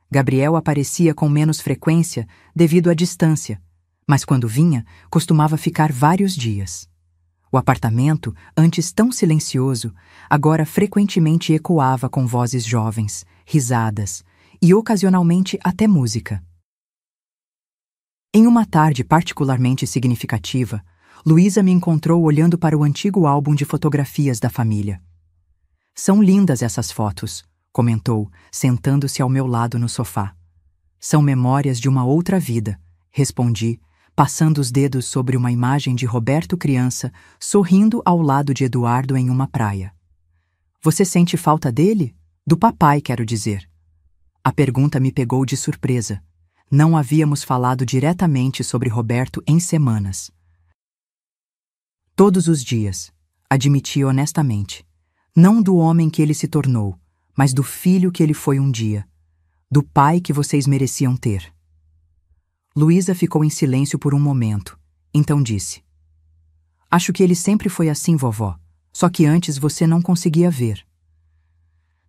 Gabriel aparecia com menos frequência devido à distância, mas quando vinha, costumava ficar vários dias. O apartamento, antes tão silencioso, agora frequentemente ecoava com vozes jovens, risadas e ocasionalmente até música. Em uma tarde particularmente significativa, Luísa me encontrou olhando para o antigo álbum de fotografias da família. "São lindas essas fotos", comentou, sentando-se ao meu lado no sofá. "São memórias de uma outra vida", respondi, passando os dedos sobre uma imagem de Roberto criança, sorrindo ao lado de Eduardo em uma praia. "Você sente falta dele? Do papai, quero dizer." A pergunta me pegou de surpresa. Não havíamos falado diretamente sobre Roberto em semanas. "Todos os dias", admiti honestamente. "Não do homem que ele se tornou, mas do filho que ele foi um dia. Do pai que vocês mereciam ter." Luísa ficou em silêncio por um momento. Então disse: Acho que ele sempre foi assim, vovó, só que antes você não conseguia ver.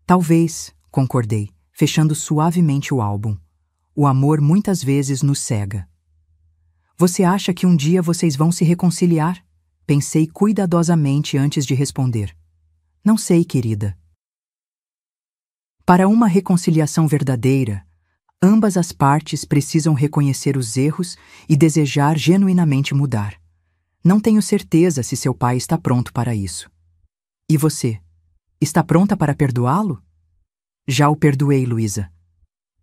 Talvez, concordei, fechando suavemente o álbum. O amor muitas vezes nos cega. Você acha que um dia vocês vão se reconciliar? Pensei cuidadosamente antes de responder. Não sei, querida. Para uma reconciliação verdadeira, ambas as partes precisam reconhecer os erros e desejar genuinamente mudar. Não tenho certeza se seu pai está pronto para isso. E você? Está pronta para perdoá-lo? Já o perdoei, Luísa.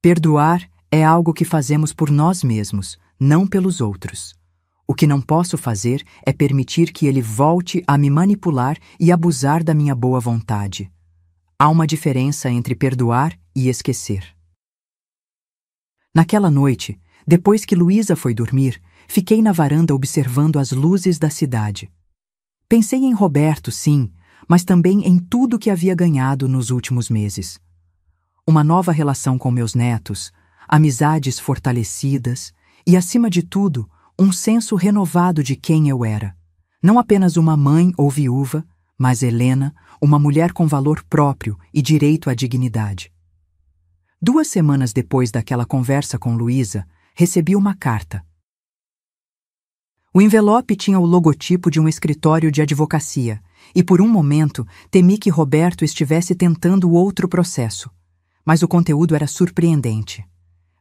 Perdoar é algo que fazemos por nós mesmos, não pelos outros. O que não posso fazer é permitir que ele volte a me manipular e abusar da minha boa vontade. Há uma diferença entre perdoar e esquecer. Naquela noite, depois que Luísa foi dormir, fiquei na varanda observando as luzes da cidade. Pensei em Roberto, sim, mas também em tudo que havia ganhado nos últimos meses. Uma nova relação com meus netos, amizades fortalecidas e, acima de tudo, um senso renovado de quem eu era. Não apenas uma mãe ou viúva, mas Helena, uma mulher com valor próprio e direito à dignidade. 2 semanas depois daquela conversa com Luísa, recebi uma carta. O envelope tinha o logotipo de um escritório de advocacia, e por um momento temi que Roberto estivesse tentando outro processo. Mas o conteúdo era surpreendente.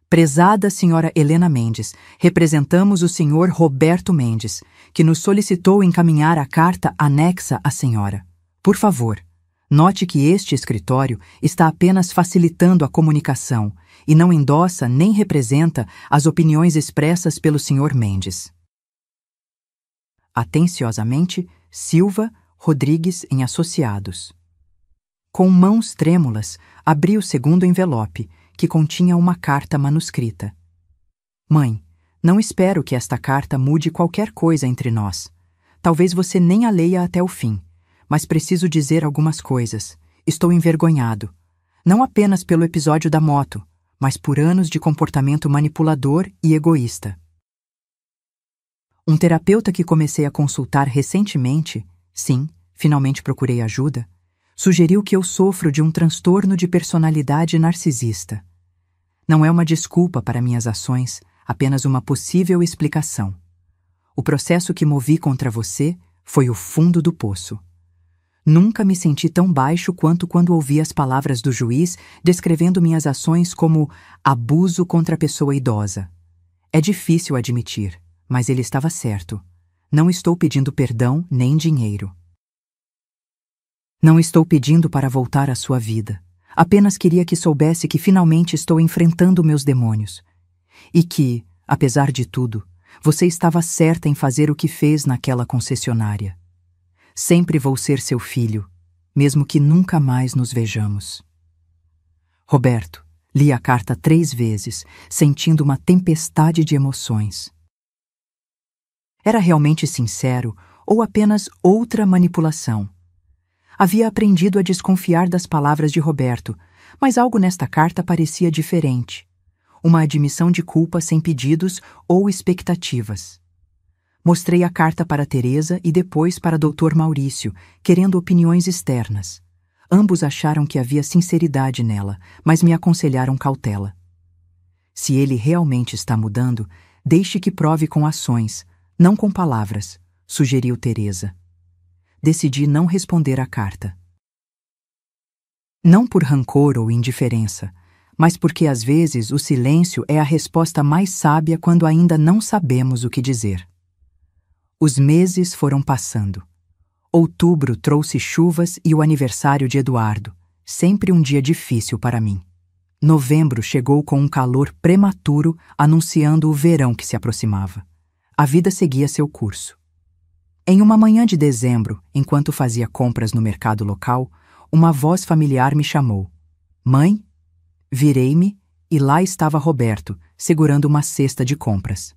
Prezada senhora Helena Mendes, representamos o senhor Roberto Mendes, que nos solicitou encaminhar a carta anexa à senhora. Por favor, note que este escritório está apenas facilitando a comunicação e não endossa nem representa as opiniões expressas pelo senhor Mendes. Atenciosamente, Silva Rodrigues em Associados. Com mãos trêmulas, abri o segundo envelope, que continha uma carta manuscrita. Mãe, não espero que esta carta mude qualquer coisa entre nós. Talvez você nem a leia até o fim, mas preciso dizer algumas coisas. Estou envergonhado. Não apenas pelo episódio da moto, mas por anos de comportamento manipulador e egoísta. Um terapeuta que comecei a consultar recentemente, sim, finalmente procurei ajuda, sugeriu que eu sofro de um transtorno de personalidade narcisista. Não é uma desculpa para minhas ações, apenas uma possível explicação. O processo que movi contra você foi o fundo do poço. Nunca me senti tão baixo quanto quando ouvi as palavras do juiz descrevendo minhas ações como abuso contra a pessoa idosa. É difícil admitir, mas ele estava certo. Não estou pedindo perdão nem dinheiro. Não estou pedindo para voltar à sua vida. Apenas queria que soubesse que finalmente estou enfrentando meus demônios. E que, apesar de tudo, você estava certa em fazer o que fez naquela concessionária. Sempre vou ser seu filho, mesmo que nunca mais nos vejamos. Roberto, li a carta 3 vezes, sentindo uma tempestade de emoções. Era realmente sincero ou apenas outra manipulação? Havia aprendido a desconfiar das palavras de Roberto, mas algo nesta carta parecia diferente. Uma admissão de culpa sem pedidos ou expectativas. Mostrei a carta para Teresa e depois para Dr. Maurício, querendo opiniões externas. Ambos acharam que havia sinceridade nela, mas me aconselharam cautela. Se ele realmente está mudando, deixe que prove com ações, não com palavras, sugeriu Teresa. Decidi não responder à carta. Não por rancor ou indiferença, mas porque às vezes o silêncio é a resposta mais sábia quando ainda não sabemos o que dizer. Os meses foram passando. Outubro trouxe chuvas e o aniversário de Eduardo, sempre um dia difícil para mim. Novembro chegou com um calor prematuro, anunciando o verão que se aproximava. A vida seguia seu curso. Em uma manhã de dezembro, enquanto fazia compras no mercado local, uma voz familiar me chamou. Mãe? Virei-me e lá estava Roberto, segurando uma cesta de compras.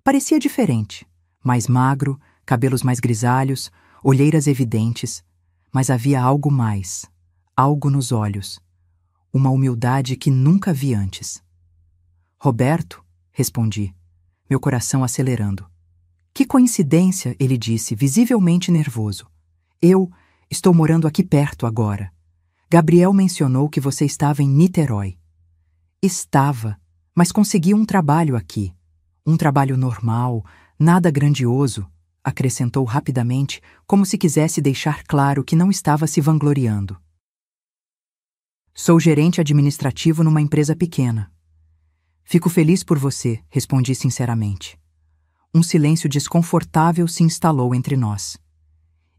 Parecia diferente, mais magro, cabelos mais grisalhos, olheiras evidentes, mas havia algo mais, algo nos olhos, uma humildade que nunca vi antes. Roberto, respondi, meu coração acelerando. Que coincidência, ele disse, visivelmente nervoso. Eu estou morando aqui perto agora. Gabriel mencionou que você estava em Niterói. Estava, mas consegui um trabalho aqui. Um trabalho normal, nada grandioso, acrescentou rapidamente, como se quisesse deixar claro que não estava se vangloriando. Sou gerente administrativo numa empresa pequena. Fico feliz por você, respondi sinceramente. Um silêncio desconfortável se instalou entre nós.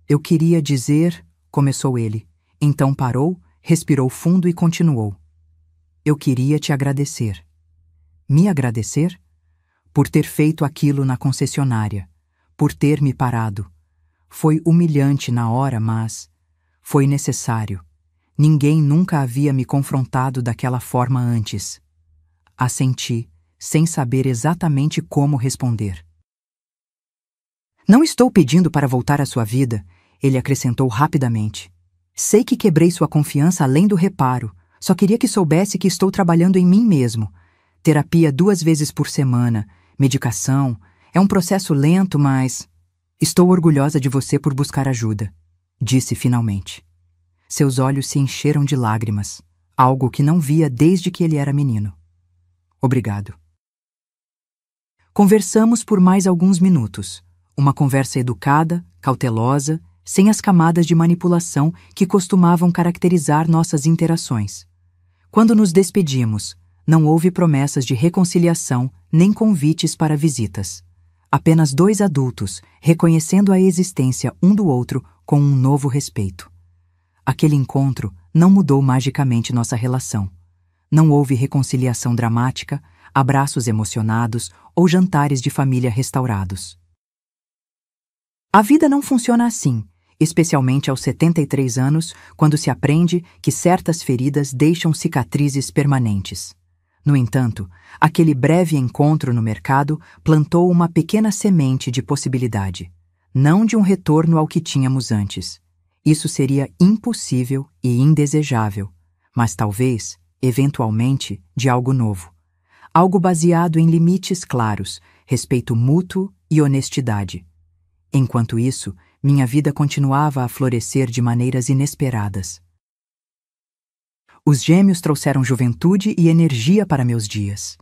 Eu queria dizer, começou ele, então parou, respirou fundo e continuou. Eu queria te agradecer. Me agradecer? Por ter feito aquilo na concessionária, por ter me parado. Foi humilhante na hora, mas foi necessário. Ninguém nunca havia me confrontado daquela forma antes. Assenti, sem saber exatamente como responder. Não estou pedindo para voltar à sua vida, ele acrescentou rapidamente. Sei que quebrei sua confiança além do reparo, só queria que soubesse que estou trabalhando em mim mesmo. Terapia 2 vezes por semana, medicação, é um processo lento, mas... Estou orgulhosa de você por buscar ajuda, disse finalmente. Seus olhos se encheram de lágrimas, algo que não via desde que ele era menino. Obrigado. Conversamos por mais alguns minutos. Uma conversa educada, cautelosa, sem as camadas de manipulação que costumavam caracterizar nossas interações. Quando nos despedimos, não houve promessas de reconciliação nem convites para visitas. Apenas 2 adultos, reconhecendo a existência um do outro com um novo respeito. Aquele encontro não mudou magicamente nossa relação. Não houve reconciliação dramática, abraços emocionados ou jantares de família restaurados. A vida não funciona assim, especialmente aos 73 anos, quando se aprende que certas feridas deixam cicatrizes permanentes. No entanto, aquele breve encontro no mercado plantou uma pequena semente de possibilidade, não de um retorno ao que tínhamos antes. Isso seria impossível e indesejável, mas talvez, eventualmente, de algo novo. Algo baseado em limites claros, respeito mútuo e honestidade. Enquanto isso, minha vida continuava a florescer de maneiras inesperadas. Os gêmeos trouxeram juventude e energia para meus dias.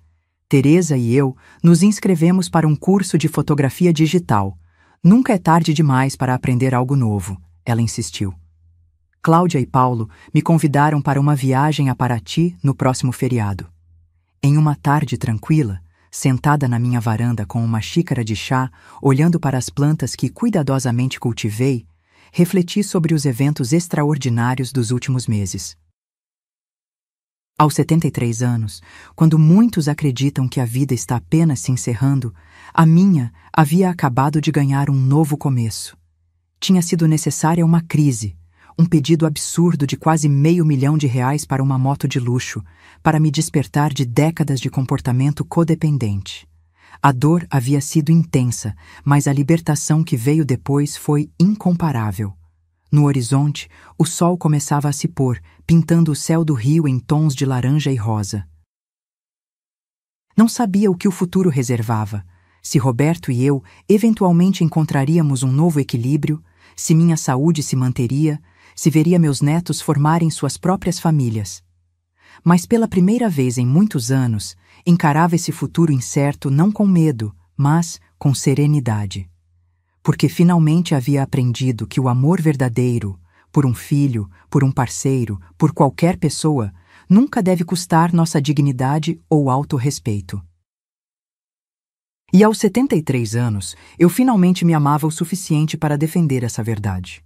Teresa e eu nos inscrevemos para um curso de fotografia digital. Nunca é tarde demais para aprender algo novo, ela insistiu. Cláudia e Paulo me convidaram para uma viagem a Paraty no próximo feriado. Em uma tarde tranquila, sentada na minha varanda com uma xícara de chá, olhando para as plantas que cuidadosamente cultivei, refleti sobre os eventos extraordinários dos últimos meses. Aos 73 anos, quando muitos acreditam que a vida está apenas se encerrando, a minha havia acabado de ganhar um novo começo. Tinha sido necessária uma crise, um pedido absurdo de quase R$500 mil para uma moto de luxo, para me despertar de décadas de comportamento codependente. A dor havia sido intensa, mas a libertação que veio depois foi incomparável. No horizonte, o sol começava a se pôr, pintando o céu do rio em tons de laranja e rosa. Não sabia o que o futuro reservava, se Roberto e eu eventualmente encontraríamos um novo equilíbrio, se minha saúde se manteria, se veria meus netos formarem suas próprias famílias. Mas pela primeira vez em muitos anos, encarava esse futuro incerto não com medo, mas com serenidade. Porque finalmente havia aprendido que o amor verdadeiro, por um filho, por um parceiro, por qualquer pessoa, nunca deve custar nossa dignidade ou autorrespeito. E aos 73 anos, eu finalmente me amava o suficiente para defender essa verdade.